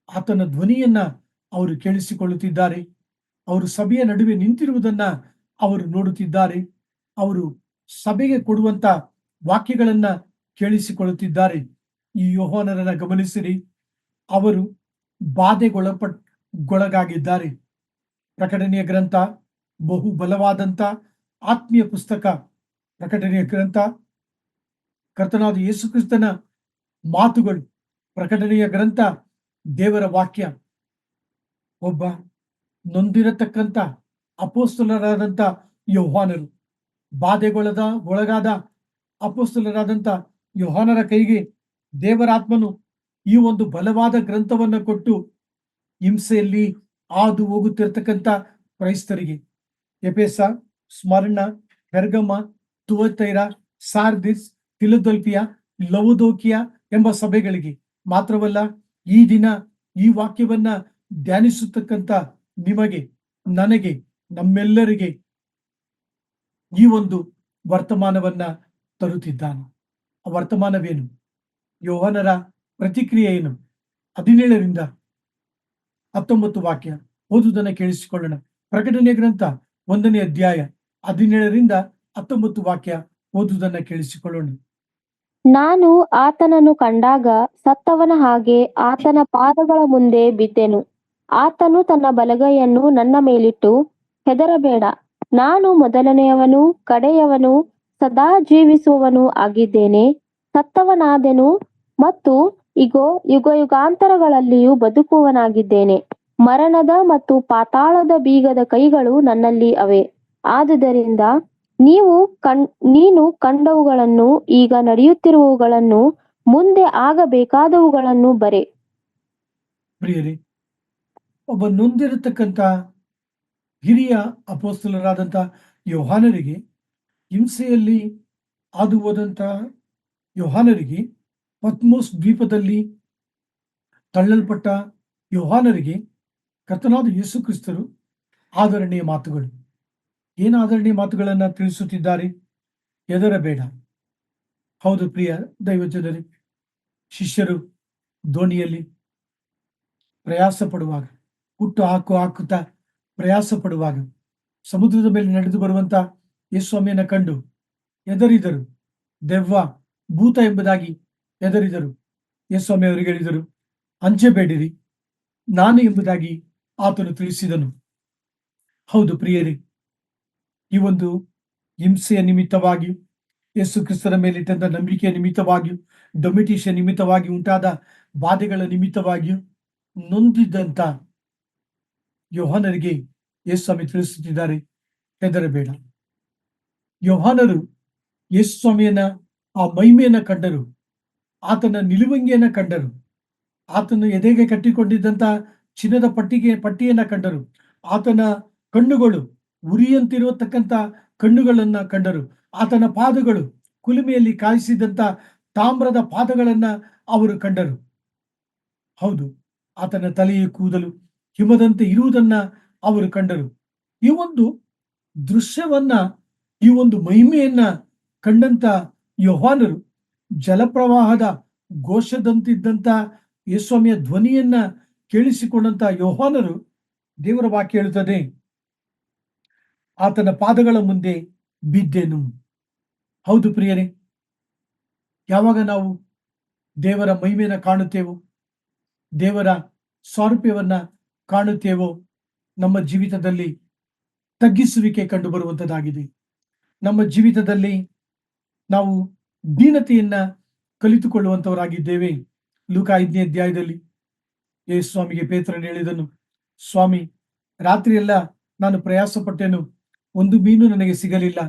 ಆತನ ಧ್ವನಿಯನ್ನ ಅವರು ಕೇಳಿಸಿಕೊಳ್ಳುತ್ತಿದ್ದಾರೆ. ಅವರು ಸಭೆಯ ನಡುವೆ ನಿಂತಿರುವುದನ್ನ ಅವರು ನೋಡುತ್ತಿದ್ದಾರೆ. ಅವರು ಸಭೆಗೆ ಕೊಡುವಂತ ವಾಕ್ಯಗಳನ್ನ ಕೇಳಿಸಿಕೊಳ್ಳುತ್ತಿದ್ದಾರೆ. ಈ ಯೋಹಾನರನ್ನ ಗಮನಿಸಿರಿ. ಅವರು ಬಾಧೆಗೊಳಗಾಗಿದ್ದಾರೆ. ಪ್ರಕಟಣೆಯ ಗ್ರಂಥ ಬಹು ಬಲವಾದಂತ ಆತ್ಮೀಯ ಪುಸ್ತಕ. ಪ್ರಕಟಣೆಯ ಗ್ರಂಥ ಕರ್ತನಾದ ಯೇಸು ಕ್ರಿಸ್ತನ ಮಾತುಗಳು. ಪ್ರಕಟಣೆಯ ಗ್ರಂಥ ದೇವರ ವಾಕ್ಯ. ಒಬ್ಬ ನೊಂದಿರತಕ್ಕಂತ ಅಪೋಸ್ತಲರಾದಂತ ಯೋಹಾನರು, ಒಳಗಾದ ಅಪೋಸ್ತಲರಾದಂತ ಯೋಹಾನರ ಕೈಗೆ ದೇವರಾತ್ಮನು ಈ ಒಂದು ಬಲವಾದ ಗ್ರಂಥವನ್ನು ಕೊಟ್ಟು ಹಿಂಸೆಯಲ್ಲಿ ಹಾದು ಹೋಗುತ್ತಿರತಕ್ಕಂತ ಕ್ರೈಸ್ತರಿಗೆ, ಎಫೆಸ, ಸ್ಮರಣ, ಪೆರ್ಗಮ, ತುವತೈರ, ಸಾರ್ದಿಸ್, ಫಿಲದೆಲ್ಫಿಯ, ಲವೋದೋಕಿಯ ಎಂಬ ಸಭೆಗಳಿಗೆ ಮಾತ್ರವಲ್ಲ, ಈ ದಿನ ಈ ವಾಕ್ಯವನ್ನ ಧ್ಯಾನಿಸತಕ್ಕಂತ ನಿಮಗೆ, ನನಗೆ, ನಮ್ಮೆಲ್ಲರಿಗೆ ಈ ಒಂದು ವರ್ತಮಾನವನ್ನ ತರುತ್ತಿದ್ದಾನೆ. ಆ ವರ್ತಮಾನವೇನು? ಯೋಹಾನರ ಪ್ರತಿಕ್ರಿಯೆ ಏನು? 17ರಿಂದ 19 ವಾಕ್ಯ ಓದುವುದನ್ನು ಕೇಳಿಸಿಕೊಳ್ಳೋಣ. ಪ್ರಕಟಣೆಯ ಗ್ರಂಥ 1ನೇ ಅಧ್ಯಾಯ 17ರಿಂದ 19 ವಾಕ್ಯ ಓದುವುದನ್ನು ಕೇಳಿಸಿಕೊಳ್ಳೋಣ. ನಾನು ಆತನನ್ನು ಕಂಡಾಗ ಸತ್ತವನ ಹಾಗೆ ಆತನ ಪಾದಗಳ ಮುಂದೆ ಬಿದ್ದೆನು. ಆತನು ತನ್ನ ಬಲಗೈಯನ್ನು ನನ್ನ ಮೇಲಿಟ್ಟು, ಹೆದರಬೇಡ, ನಾನು ಮೊದಲನೆಯವನು ಕಡೆಯವನು ಸದಾ ಜೀವಿಸುವವನು ಆಗಿದ್ದೇನೆ. ಸತ್ತವನಾದೆನು ಮತ್ತು ಇಗೋ ಯುಗಯುಗಾಂತರಗಳಲ್ಲಿಯೂ ಬದುಕುವವನಾಗಿದ್ದೇನೆ. ಮರಣದ ಮತ್ತು ಪಾತಾಳದ ಬೀಗದ ಕೈಗಳು ನನ್ನಲ್ಲಿ ಅವೆ. ಆದುದರಿಂದ ನೀನು ಕಂಡವುಗಳನ್ನು, ಈಗ ನಡೆಯುತ್ತಿರುವವುಗಳನ್ನು, ಮುಂದೆ ಆಗಬೇಕಾದವುಗಳನ್ನು ಬರೆ. ಪ್ರಿಯರೇ, ಒಬ್ಬ ನೊಂದಿರತಕ್ಕಂತ ಹಿರಿಯ ಅಪೋಸ್ತಲರಾದಂತ ಯೋಹಾನರಿಗೆ, ಹಿಂಸೆಯಲ್ಲಿ ಹಾದು ಹೋದಂತ ಯೋಹಾನರಿಗೆ, ಪತ್ಮೋಸ್ ದ್ವೀಪದಲ್ಲಿ ತಳ್ಳಲ್ಪಟ್ಟ ಯೋಹಾನರಿಗೆ ಕರ್ತನಾದ ಯೇಸು ಕ್ರಿಸ್ತರು ಆದರಣೀಯ ಮಾತುಗಳು. ಏನು ಆದರಣೀಯ ಮಾತುಗಳನ್ನ ತಿಳಿಸುತ್ತಿದ್ದಾರೆ? ಹೆದರಬೇಡ. ಹೌದು ಪ್ರಿಯ ದೈವಜನರೇ, ಶಿಷ್ಯರು ದೋಣಿಯಲ್ಲಿ ಪ್ರಯಾಸ ಪಡುವಾಗ, ಹಾಕುತ್ತಾ ಪ್ರಯಾಸ ಪಡುವಾಗ, ಸಮುದ್ರದ ಮೇಲೆ ನಡೆದು ಬರುವಂತ ಯೇಸುಸ್ವಾಮಿಯನ್ನ ಕಂಡು ಹೆದರಿದರು. ದೆವ್ವ, ಭೂತ ಎಂಬುದಾಗಿ ಹೆದರಿದರು. ಯೇಸುಸ್ವಾಮಿ ಅವರಿಗೆ ಹೇಳಿದರು, ಅಂಜಬೇಡಿರಿ, ನಾನು ಎಂಬುದಾಗಿ ಆತನು ತಿಳಿಸಿದನು. ಹೌದು ಪ್ರಿಯರೇ, ಈ ಒಂದು ಹಿಂಸೆಯ ನಿಮಿತ್ತವಾಗಿ, ಯೇಸು ಕ್ರಿಸ್ತನ ಮೇಲಿಟ್ಟಂತ ನಂಬಿಕೆಯ ನಿಮಿತ್ತವಾಗಿಯೂ, ಡೊಮಿಟಿಷ ನಿಮಿತ್ತವಾಗಿ ಉಂಟಾದ ಬಾಧೆಗಳ ನಿಮಿತ್ತವಾಗಿಯೂ ನೊಂದಿದ್ದಂತ ಯೋಹಾನರಿಗೆ ಯೇಸುಸ್ವಾಮಿ ತಿಳಿಸುತ್ತಿದ್ದಾರೆ, ಹೆದರಬೇಡ. ಯೋಹಾನರು ಯೇಸುಸ್ವಾಮಿಯನ್ನ, ಆ ಮಹಿಮೆಯನ್ನ ಕಂಡರು, ಆತನ ನಿಲುವಂಗಿಯನ್ನ ಕಂಡರು, ಆತನು ಎದೆಗೆ ಕಟ್ಟಿಕೊಂಡಿದ್ದಂತ ಚಿನ್ನದ ಪಟ್ಟಿಯನ್ನ ಕಂಡರು, ಆತನ ಕಣ್ಣುಗಳು ಉರಿಯಂತಿರತಕ್ಕಂತ ಕಣ್ಣುಗಳನ್ನ ಕಂಡರು, ಆತನ ಪಾದಗಳು ಕುಲುಮೆಯಲ್ಲಿ ಕಾಯಿಸಿದಂತ ತಾಮ್ರದ ಪಾದಗಳನ್ನ ಅವರು ಕಂಡರು. ಹೌದು, ಆತನ ತಲೆಯ ಕೂದಲು ಹಿಮದಂತೆ ಇರುವುದನ್ನ ಅವರು ಕಂಡರು. ಈ ಒಂದು ದೃಶ್ಯವನ್ನ, ಈ ಒಂದು ಮಹಿಮೆಯನ್ನ ಕಂಡಂತ ಯೋಹಾನರು, ಜಲಪ್ರವಾಹದ ಘೋಷದಂತಿದ್ದಂತ ಯೇಸುಸ್ವಾಮಿಯ ಧ್ವನಿಯನ್ನ ಕೇಳಿಸಿಕೊಂಡಂತ ಯೋಹಾನರು, ದೇವರ ವಾಕ್ಯ ಹೇಳುತ್ತದೆ, ಆತನ ಪಾದಗಳ ಮುಂದೆ ಬಿದ್ದೆನು. ಹೌದು ಪ್ರಿಯರೇ, ಯಾವಾಗ ನಾವು ದೇವರ ಮಹಿಮೆಯನ್ನ ಕಾಣುತ್ತೇವೋ, ದೇವರ ಸಾರೂಪ್ಯವನ್ನ ಕಾಣುತ್ತೇವೋ, ನಮ್ಮ ಜೀವಿತದಲ್ಲಿ ತಗ್ಗಿಸುವಿಕೆ ಕಂಡು ಬರುವಂತದ್ದಾಗಿದೆ. ನಮ್ಮ ಜೀವಿತದಲ್ಲಿ ನಾವು ದೀನತೆಯನ್ನ ಕಲಿತುಕೊಳ್ಳುವಂತವರಾಗಿದ್ದೇವೆ. ಲೂಕ 5ನೇ ಅಧ್ಯಾಯದಲ್ಲಿ ಯೇಸು ಸ್ವಾಮಿಗೆ ಪೇತ್ರನು ಹೇಳಿದನು, ಸ್ವಾಮಿ, ರಾತ್ರಿಯೆಲ್ಲ ನಾನು ಪ್ರಯಾಸ ಪಟ್ಟೆನು, ಒಂದು ಮೀನು ನನಗೆ ಸಿಗಲಿಲ್ಲ.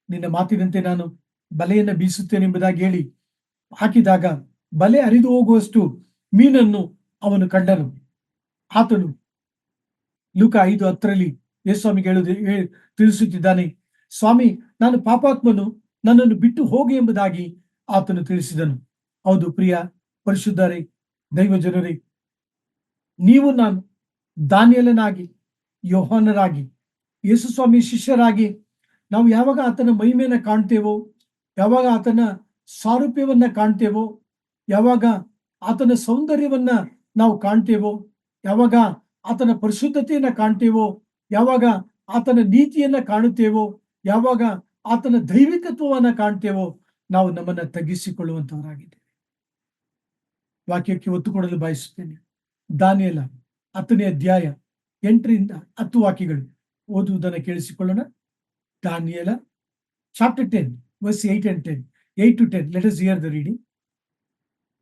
ನಿನ್ನ ಮಾತಿನಂತೆ ನಾನು ಬಲೆಯನ್ನ ಬೀಸುತ್ತೇನೆ ಎಂಬುದಾಗಿ ಹೇಳಿ ಹಾಕಿದಾಗ ಬಲೆ ಹರಿದು ಹೋಗುವಷ್ಟು ಮೀನನ್ನು ಅವನು ಕಂಡನು. ಆತನು ಲೂಕ 5:10 ಯೇಸುಸ್ವಾಮಿಗೆ ತಿಳಿಸುತ್ತಿದ್ದಾನೆ, ಸ್ವಾಮಿ, ನಾನು ಪಾಪಾತ್ಮನು, ನನ್ನನ್ನು ಬಿಟ್ಟು ಹೋಗಿ ಎಂಬುದಾಗಿ ಆತನು ತಿಳಿಸಿದನು. ಹೌದು ಪ್ರಿಯ ಪರಿಶುದ್ಧರೇ, ದೈವ ಜನರೇ, ನೀವು ನಾನು ದಾನಿಯೇಲನಾಗಿ, ಯೋಹಾನರಾಗಿ, ಯೇಸುಸ್ವಾಮಿ ಶಿಷ್ಯರಾಗಿ ನಾವು ಯಾವಾಗ ಆತನ ಮಹಿಮೆಯನ್ನ ಕಾಣ್ತೇವೋ, ಯಾವಾಗ ಆತನ ಸಾರೂಪ್ಯವನ್ನ ಕಾಣ್ತೇವೋ, ಯಾವಾಗ ಆತನ ಸೌಂದರ್ಯವನ್ನ ನಾವು ಕಾಣ್ತೇವೋ, ಯಾವಾಗ ಆತನ ಪರಿಶುದ್ಧತೆಯನ್ನ ಕಾಣ್ತೇವೋ, ಯಾವಾಗ ಆತನ ನೀತಿಯನ್ನ ಕಾಣುತ್ತೇವೋ, ಯಾವಾಗ ಆತನ ದೈವಿಕತ್ವವನ್ನ ಕಾಣ್ತೇವೋ, ನಾವು ನಮ್ಮನ್ನ ತಗ್ಗಿಸಿಕೊಳ್ಳುವಂತವರಾಗಿದ್ದೇವೆ. ವಾಕ್ಯಕ್ಕೆ ಒತ್ತು ಕೊಡಲು ಬಯಸುತ್ತೇನೆ. ದಾನಿಯೇಲ 10ನೇ ಅಧ್ಯಾಯ 8ರಿಂದ 10 ವಾಕ್ಯಗಳು ಓದುವುದನ್ನು ಕೇಳಿಸಿಕೊಳ್ಳೋಣ. ದಾನಿಯೇಲ chapter 10 verse 8 and 10. 8 to 10. Let us hear the reading.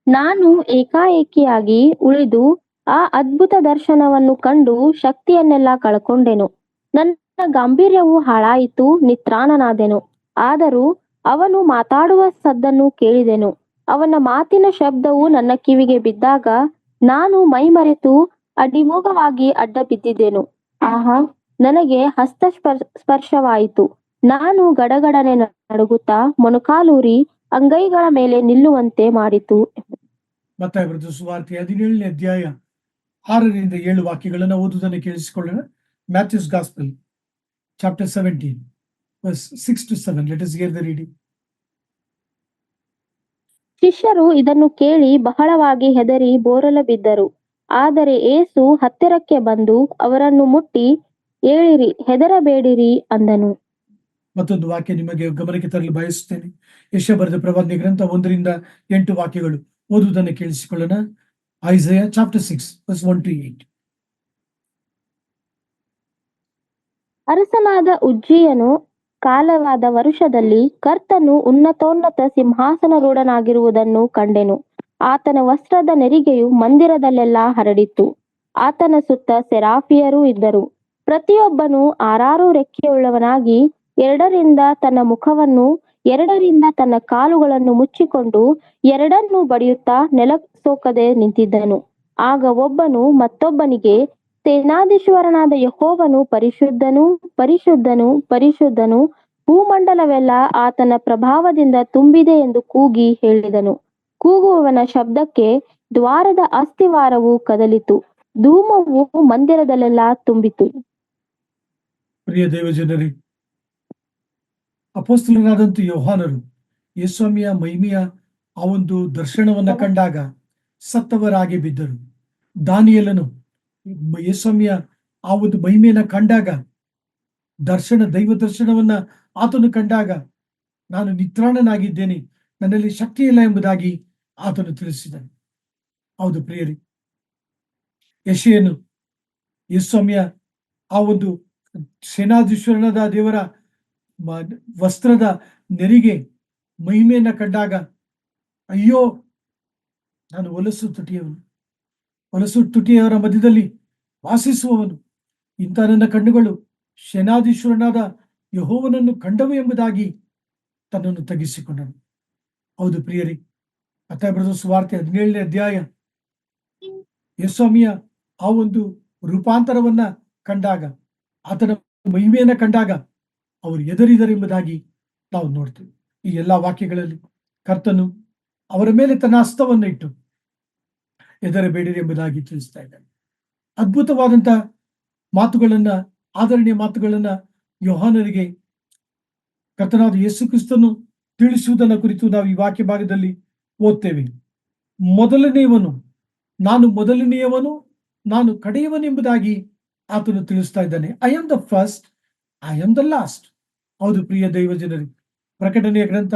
ನಾನು ಏಕಾಏಕಿಯಾಗಿ ಉಳಿದು ಆ ಅದ್ಭುತ ದರ್ಶನವನ್ನು ಕಂಡು ಶಕ್ತಿಯನ್ನೆಲ್ಲ ಕಳ್ಕೊಂಡೆನು. ನನ್ನ ಗಾಂಭೀರ್ಯವು ಹಾಳಾಯಿತು, ನಿತ್ರಾಣನಾದೆನು. ಆದರೂ ಅವನು ಮಾತಾಡುವ ಸದ್ದನ್ನು ಕೇಳಿದೆನು. ಅವನ ಮಾತಿನ ಶಬ್ದವು ನನ್ನ ಕಿವಿಗೆ ಬಿದ್ದಾಗ ನಾನು ಮೈಮರೆತು ಅಡಿಮೂಗವಾಗಿ ಅಡ್ಡ ಬಿದ್ದಿದ್ದೆನು. ಆಹಾ, ನನಗೆ ಸ್ಪರ್ಶವಾಯಿತು. ನಾನು ಗಡಗಡನೆ ನಡುಗುತ್ತಾ ಮೊಣಕಾಲೂರಿ ಅಂಗೈಗಳ ಮೇಲೆ ನಿಲ್ಲುವಂತೆ ಮಾಡಿತು. ಮತ್ತಾಯ ಬರೆದ ಸುವಾರ್ತೆ 17ನೇ ಅಧ್ಯಾಯ 6ರಿಂದ 7 ವಾಕ್ಯಗಳನ್ನು ಓದುವುದನ್ನು ಕೇಳಿಸಿಕೊಳ್ಳೋಣ. Matthew's gospel chapter 17 verse 6 to 7. Let us hear the reading. ಶಿಷ್ಯರು ಇದನ್ನು ಕೇಳಿ ಬಹಳವಾಗಿ ಹೆದರಿ ಬೋರಲ ಬಿದ್ದರು. ಆದರೆ ಯೇಸು ಹತ್ತಿರಕ್ಕೆ ಬಂದು ಅವರನ್ನು ಮುಟ್ಟಿ, ಏಳಿರಿ, ಹೆದರಬೇಡಿರಿ ಅಂದನು. ಮತ್ತೊಂದು ವಾಕ್ಯ ನಿಮಗೆ ಗಮನಕ್ಕೆ ತರಲು ಬಯಸುತ್ತೇನೆ. ಯೆಶಾಯ ಬರೆದ ಪ್ರವಾದನೆ ಗ್ರಂಥ 1ರಿಂದ 8 ವಾಕ್ಯಗಳು ಓದುವುದನ್ನು ಕೇಳಿಸಿಕೊಳ್ಳೋಣ. ಐಸೈಯಾ ಚಾಪ್ಟರ್ 6 verse 1 to 8. ಅರಸನಾದ ಉಜ್ಜೀಯನು ಕಾಲವಾದ ವರುಷದಲ್ಲಿ ಕರ್ತನು ಉನ್ನತೋನ್ನತ ಸಿಂಹಾಸನರೂಢನಾಗಿರುವುದನ್ನು ಕಂಡೆನು. ಆತನ ವಸ್ತ್ರದ ನೆರಿಗೆಯು ಮಂದಿರದಲ್ಲೆಲ್ಲ ಹರಡಿತ್ತು. ಆತನ ಸುತ್ತ ಸೆರಾಫಿಯರು ಇದ್ದರು. ಪ್ರತಿಯೊಬ್ಬನು 6 ರೆಕ್ಕೆಯುಳ್ಳವನಾಗಿ, 2ರಿಂದ ತನ್ನ ಮುಖವನ್ನು, 2ರಿಂದ ತನ್ನ ಕಾಲುಗಳನ್ನು ಮುಚ್ಚಿಕೊಂಡು, 2 ಬಡಿಯುತ್ತಾ ನೆಲಸೋಕದೆ ನಿಂತಿದ್ದನು. ಆಗ ಒಬ್ಬನು ಮತ್ತೊಬ್ಬನಿಗೆ, ಸೇನಾಧೀಶ್ವರನಾದ ಯೆಹೋವನು ಪರಿಶುದ್ಧನು, ಪರಿಶುದ್ಧನು, ಪರಿಶುದ್ಧನು, ಭೂಮಂಡಲವೆಲ್ಲ ಆತನ ಪ್ರಭಾವದಿಂದ ತುಂಬಿದೆ ಎಂದು ಕೂಗಿ ಹೇಳಿದನು. ಕೂಗುವವನ ಶಬ್ದಕ್ಕೆ ದ್ವಾರದ ಅಸ್ತಿವಾರವು ಕದಲಿತು. ಧೂಮವು ಮಂದಿರದಲ್ಲೆಲ್ಲ ತುಂಬಿತು. ಪ್ರಿಯ ದೇವಜನರೇ, ಅಪೊಸ್ತಲನಾದಂಥ ಯೋಹಾನರು ಯೇಸ್ವಾಮಿಯ ಮಹಿಮೆಯ ಆ ಒಂದು ದರ್ಶನವನ್ನ ಕಂಡಾಗ ಸತ್ತವರಾಗಿ ಬಿದ್ದರು. ದಾನಿಯೇಲನು ಯೇಸ್ವಾಮಿಯ ಆ ಒಂದು ಮಹಿಮೆಯನ್ನ ಕಂಡಾಗ, ದೈವ ದರ್ಶನವನ್ನ ಆತನು ಕಂಡಾಗ, ನಾನು ನಿತ್ರಾಣನಾಗಿದ್ದೇನೆ, ನನ್ನಲ್ಲಿ ಶಕ್ತಿ ಇಲ್ಲ ಎಂಬುದಾಗಿ ಆತನು ತಿಳಿಸಿದನು. ಹೌದು ಪ್ರಿಯರಿ, ಯೆಶಾಯನು ಯೇಸ್ವಾಮಿಯ ಆ ಒಂದು ಸೇನಾಧೀಶ್ವರನಾದ ದೇವರ ವಸ್ತ್ರದ ನೆರಿಗೆ ಮಹಿಮೆಯನ್ನ ಕಂಡಾಗ, ಅಯ್ಯೋ, ನಾನು ಹೊಲಸು ತುಟಿಯವರ ಮಧ್ಯದಲ್ಲಿ ವಾಸಿಸುವವನು, ಇಂಥ ನನ್ನ ಕಣ್ಣುಗಳು ಸೇನಾಧೀಶ್ವರನಾದ ಯೆಹೋವನನ್ನು ಕಂಡವು ಎಂಬುದಾಗಿ ತನ್ನನ್ನು ತಗ್ಗಿಸಿಕೊಂಡನು. ಹೌದು ಪ್ರಿಯರಿ, ಮತ್ತಾಯ ಬರೆದ ಸುವಾರ್ತೆ 17ನೇ ಅಧ್ಯಾಯ ಯೇಸ್ವಾಮಿಯ ಆ ಒಂದು ರೂಪಾಂತರವನ್ನ ಕಂಡಾಗ, ಆತನ ಮಹಿಮೆಯನ್ನ ಕಂಡಾಗ ಅವರು ಎದರಿದರೆಂಬುದಾಗಿ ನಾವು ನೋಡ್ತೇವೆ. ಈ ಎಲ್ಲಾ ವಾಕ್ಯಗಳಲ್ಲಿ ಕರ್ತನು ಅವರ ಮೇಲೆ ತನ್ನ ಹಸ್ತವನ್ನು ಇಟ್ಟು ಹೆದರಬೇಡಿರಿ ಎಂಬುದಾಗಿ ತಿಳಿಸ್ತಾ ಇದ್ದಾನೆ. ಅದ್ಭುತವಾದಂತ ಮಾತುಗಳನ್ನ, ಆದರಣೀಯ ಮಾತುಗಳನ್ನ ಯೋಹಾನರಿಗೆ ಕರ್ತನಾದ ಯೇಸು ಕ್ರಿಸ್ತನು ತಿಳಿಸುವುದನ್ನ ಕುರಿತು ನಾವು ಈ ವಾಕ್ಯ ಭಾಗದಲ್ಲಿ ಓದ್ತೇವೆ. ನಾನು ಮೊದಲನೆಯವನು, ನಾನು ಕಡೆಯವನೆಂಬುದಾಗಿ ಆತನು ತಿಳಿಸ್ತಾ ಇದ್ದಾನೆ. I am the first, I am the last. ಹೌದು ಪ್ರಿಯ ದೈವ ಜನರೇ, ಪ್ರಕಟಣೆಯ ಗ್ರಂಥ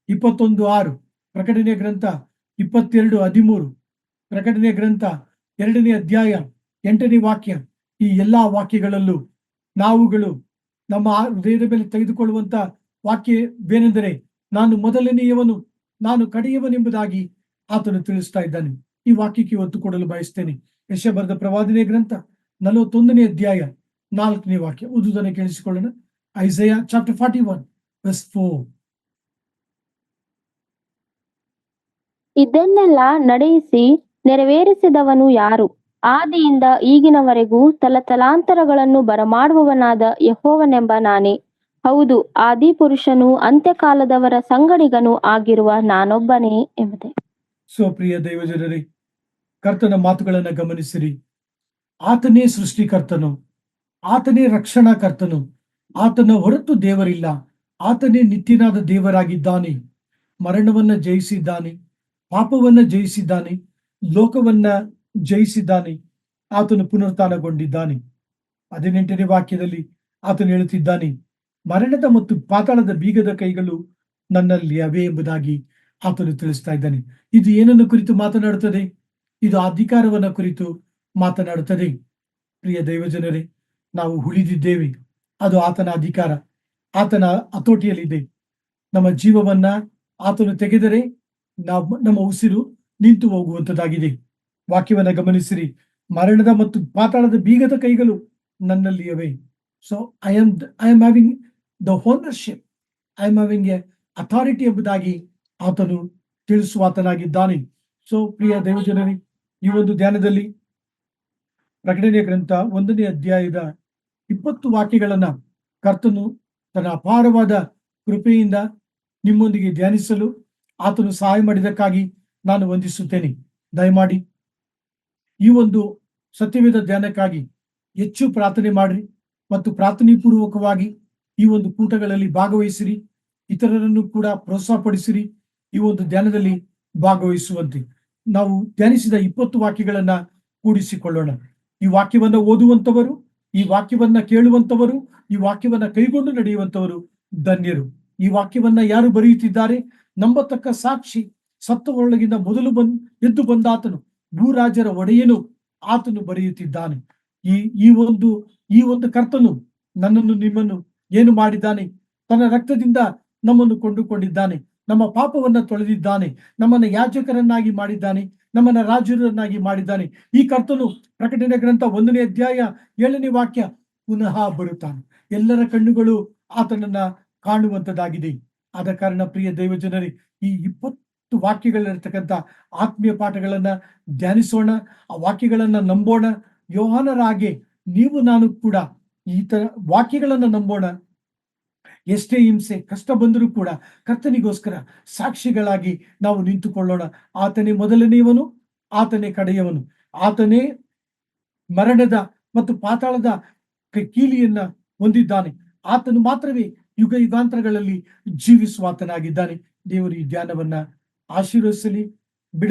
21:6, ಪ್ರಕಟಣೆಯ ಗ್ರಂಥ 22:13, ಪ್ರಕಟಣೆಯ ಗ್ರಂಥ 2ನೇ ಅಧ್ಯಾಯ 8ನೇ ವಾಕ್ಯ, ಈ ಎಲ್ಲಾ ವಾಕ್ಯಗಳಲ್ಲೂ ನಾವುಗಳು ನಮ್ಮ ಹೃದಯದ ಮೇಲೆ ತೆಗೆದುಕೊಳ್ಳುವಂತ ವಾಕ್ಯವೇನೆಂದರೆ, ನಾನು ಮೊದಲನೆಯವನು, ನಾನು ಕಡೆಯವನೆಂಬುದಾಗಿ ಆತನು ತಿಳಿಸ್ತಾ ಇದ್ದಾನೆ. ಈ ವಾಕ್ಯಕ್ಕೆ ಒತ್ತು ಕೊಡಲು ಬಯಸ್ತೇನೆ. ಯೆಶಾಯ ಬರೆದ ಪ್ರವಾದನೆ ಗ್ರಂಥ 41ನೇ ಅಧ್ಯಾಯ 4ನೇ ವಾಕ್ಯ ಓದುವುದನ್ನು ಕೇಳಿಸಿಕೊಳ್ಳೋಣ. ಐಸೈಯಾ ಚಾಪ್ಟರ್ 41 verse 4. ಇದನ್ನೆಲ್ಲ ನಡೆಯಿಸಿ ನೆರವೇರಿಸಿದವನು ಯಾರು? ಆದಿಯಿಂದ ಈಗಿನವರೆಗೂ ತಲತಲಾಂತರಗಳನ್ನು ಬರಮಾಡುವವನಾದ ಯೆಹೋವನೆಂಬ ನಾನೇ. ಹೌದು, ಆದಿಪುರುಷನು ಅಂತ್ಯಕಾಲದವರ ಸಂಗಡಿಗನು ಆಗಿರುವ ನಾನೊಬ್ಬನೇ ಎಂಬುದೇ. ಸೊ ಪ್ರಿಯ ದೈವಜನರೇ, ಕರ್ತನ ಮಾತುಗಳನ್ನು ಗಮನಿಸಿರಿ. ಆತನೇ ಸೃಷ್ಟಿಕರ್ತನು, ಆತನೇ ರಕ್ಷಣಾ ಕರ್ತನು, ಆತನ ಹೊರತು ದೇವರಿಲ್ಲ, ಆತನೇ ನಿತ್ಯನಾದ ದೇವರಾಗಿದ್ದಾನೆ. ಮರಣವನ್ನ ಜಯಿಸಿದ್ದಾನೆ, ಪಾಪವನ್ನ ಜಯಿಸಿದ್ದಾನೆ, ಲೋಕವನ್ನ ಜಯಿಸಿದ್ದಾನೆ. ಆತನು ಪುನರುತ್ಥಾನಗೊಂಡಿದ್ದಾನೆ. 18ನೇ ವಾಕ್ಯದಲ್ಲಿ ಆತನು ಹೇಳುತ್ತಿದ್ದಾನೆ, ಮರಣದ ಮತ್ತು ಪಾತಾಳದ ಬೀಗದ ಕೈಗಳು ನನ್ನಲ್ಲಿ ಅವೇ ಎಂಬುದಾಗಿ ಆತನು ತಿಳಿಸ್ತಾ ಇದ್ದಾನೆ. ಇದು ಏನನ್ನು ಕುರಿತು ಮಾತನಾಡುತ್ತದೆ? ಇದು ಅಧಿಕಾರವನ್ನ ಕುರಿತು ಮಾತನಾಡುತ್ತದೆ. ಪ್ರಿಯ ದೈವಜನರೇ, ನಾವು ಉಳಿದಿದ್ದೇವೆ. ಅದು ಆತನ ಅಧಿಕಾರ, ಆತನ ಹತೋಟಿಯಲ್ಲಿದೆ. ನಮ್ಮ ಜೀವವನ್ನ ಆತನು ತೆಗೆದರೆ ನಮ್ಮ ಉಸಿರು ನಿಂತು ಹೋಗುವಂತದ್ದಾಗಿದೆ. ವಾಕ್ಯವನ್ನ ಗಮನಿಸಿರಿ. ಮರಣದ ಮತ್ತು ಪಾತಾಳದ ಬೀಗದ ಕೈಗಳು ನನ್ನಲ್ಲಿಯವೆ. So I am having the ownership, I am having a authority ಎಂಬುದಾಗಿ ಆತನು ತಿಳಿಸುವಾತನಾಗಿದ್ದಾನೆ. ಸೊ ಪ್ರಿಯ ದೈವಜನರೇ, ಈ ಒಂದು ಧ್ಯಾನದಲ್ಲಿ ಪ್ರಕಟಣೆಯ ಗ್ರಂಥ 1ನೇ ಅಧ್ಯಾಯದ 20 ವಾಕ್ಯಗಳನ್ನ ಕರ್ತನು ತನ್ನ ಅಪಾರವಾದ ಕೃಪೆಯಿಂದ ನಿಮ್ಮೊಂದಿಗೆ ಧ್ಯಾನಿಸಲು ಆತನು ಸಹಾಯ ಮಾಡಿದಕ್ಕಾಗಿ ನಾನು ವಂದಿಸುತ್ತೇನೆ. ದಯಮಾಡಿ ಈ ಒಂದು ಸತ್ಯವೇದ ಧ್ಯಾನಕ್ಕಾಗಿ ಹೆಚ್ಚು ಪ್ರಾರ್ಥನೆ ಮಾಡಿರಿ ಮತ್ತು ಪ್ರಾರ್ಥನೆ ಪೂರ್ವಕವಾಗಿ ಈ ಒಂದು ಕೂಟಗಳಲ್ಲಿ ಭಾಗವಹಿಸಿರಿ. ಇತರರನ್ನು ಕೂಡ ಪ್ರೋತ್ಸಾಹಪಡಿಸಿರಿ ಈ ಒಂದು ಧ್ಯಾನದಲ್ಲಿ ಭಾಗವಹಿಸುವಂತೆ. ನಾವು ಧ್ಯಾನಿಸಿದ 20 ವಾಕ್ಯಗಳನ್ನ ಕೂಡಿಸಿಕೊಳ್ಳೋಣ. ಈ ವಾಕ್ಯವನ್ನ ಓದುವಂತವರು, ಈ ವಾಕ್ಯವನ್ನ ಕೇಳುವಂತವರು, ಈ ವಾಕ್ಯವನ್ನ ಕೈಗೊಂಡು ನಡೆಯುವಂತವರು ಧನ್ಯರು. ಈ ವಾಕ್ಯವನ್ನ ಯಾರು ಬರೆಯುತ್ತಿದ್ದಾರೆ? ನಂಬತಕ್ಕ ಸಾಕ್ಷಿ, ಸತ್ತವರೊಳಗಿಂದ ಮೊದಲು ಎದ್ದು ಬಂದಾತನು, ಭೂರಾಜರ ಒಡೆಯನು ಆತನು ಬರೆಯುತ್ತಿದ್ದಾನೆ. ಈ ಒಂದು ಕರ್ತನು ನನ್ನನ್ನು ನಿಮ್ಮನ್ನು ಏನು ಮಾಡಿದ್ದಾನೆ? ತನ್ನ ರಕ್ತದಿಂದ ನಮ್ಮನ್ನು ಕೊಂಡುಕೊಂಡಿದ್ದಾನೆ, ನಮ್ಮ ಪಾಪವನ್ನ ತೊಳೆದಿದ್ದಾನೆ, ನಮ್ಮನ್ನ ಯಾಜಕರನ್ನಾಗಿ ಮಾಡಿದ್ದಾನೆ, ನಮ್ಮನ್ನ ರಾಜರನ್ನಾಗಿ ಮಾಡಿದ್ದಾನೆ. ಈ ಕರ್ತನು ಪ್ರಕಟಣೆ ಗ್ರಂಥ 1ನೇ ಅಧ್ಯಾಯ 7ನೇ ವಾಕ್ಯ ಪುನಃ ಬರುತ್ತಾನೆ. ಎಲ್ಲರ ಕಣ್ಣುಗಳು ಆತನನ್ನ ಕಾಣುವಂತದ್ದಾಗಿದೆ. ಆದ ಕಾರಣ ಪ್ರಿಯ ದೈವಜನರೇ, ಈ 20 ವಾಕ್ಯಗಳಿರ್ತಕ್ಕಂಥ ಆತ್ಮೀಯ ಪಾಠಗಳನ್ನ ಧ್ಯಾನಿಸೋಣ, ಆ ವಾಕ್ಯಗಳನ್ನ ನಂಬೋಣ. ಯೋಹಾನರ ಹಾಗೆ ನೀವು ನಾನು ಕೂಡ ಈ ತರ ವಾಕ್ಯಗಳನ್ನ ನಂಬೋಣ. ಎಷ್ಟೇ ಹಿಂಸೆ ಕಷ್ಟ ಬಂದರೂ ಕೂಡ ಕರ್ತನಿಗೋಸ್ಕರ ಸಾಕ್ಷಿಗಳಾಗಿ ನಾವು ನಿಂತುಕೊಳ್ಳೋಣ. ಆತನೇ ಮೊದಲನೆಯವನು, ಆತನೇ ಕಡೆಯವನು, ಆತನೇ ಮರಣದ ಮತ್ತು ಪಾತಾಳದ ಕೀಲಿಯನ್ನ ಹೊಂದಿದ್ದಾನೆ. ಆತನು ಮಾತ್ರವೇ ಯುಗ ಯುಗಾಂತರಗಳಲ್ಲಿ ಜೀವಿಸುವಾತನಾಗಿದ್ದಾನೆ. ದೇವರು ಈ ಧ್ಯಾನವನ್ನ ಆಶೀರ್ವದಿಸಲಿ.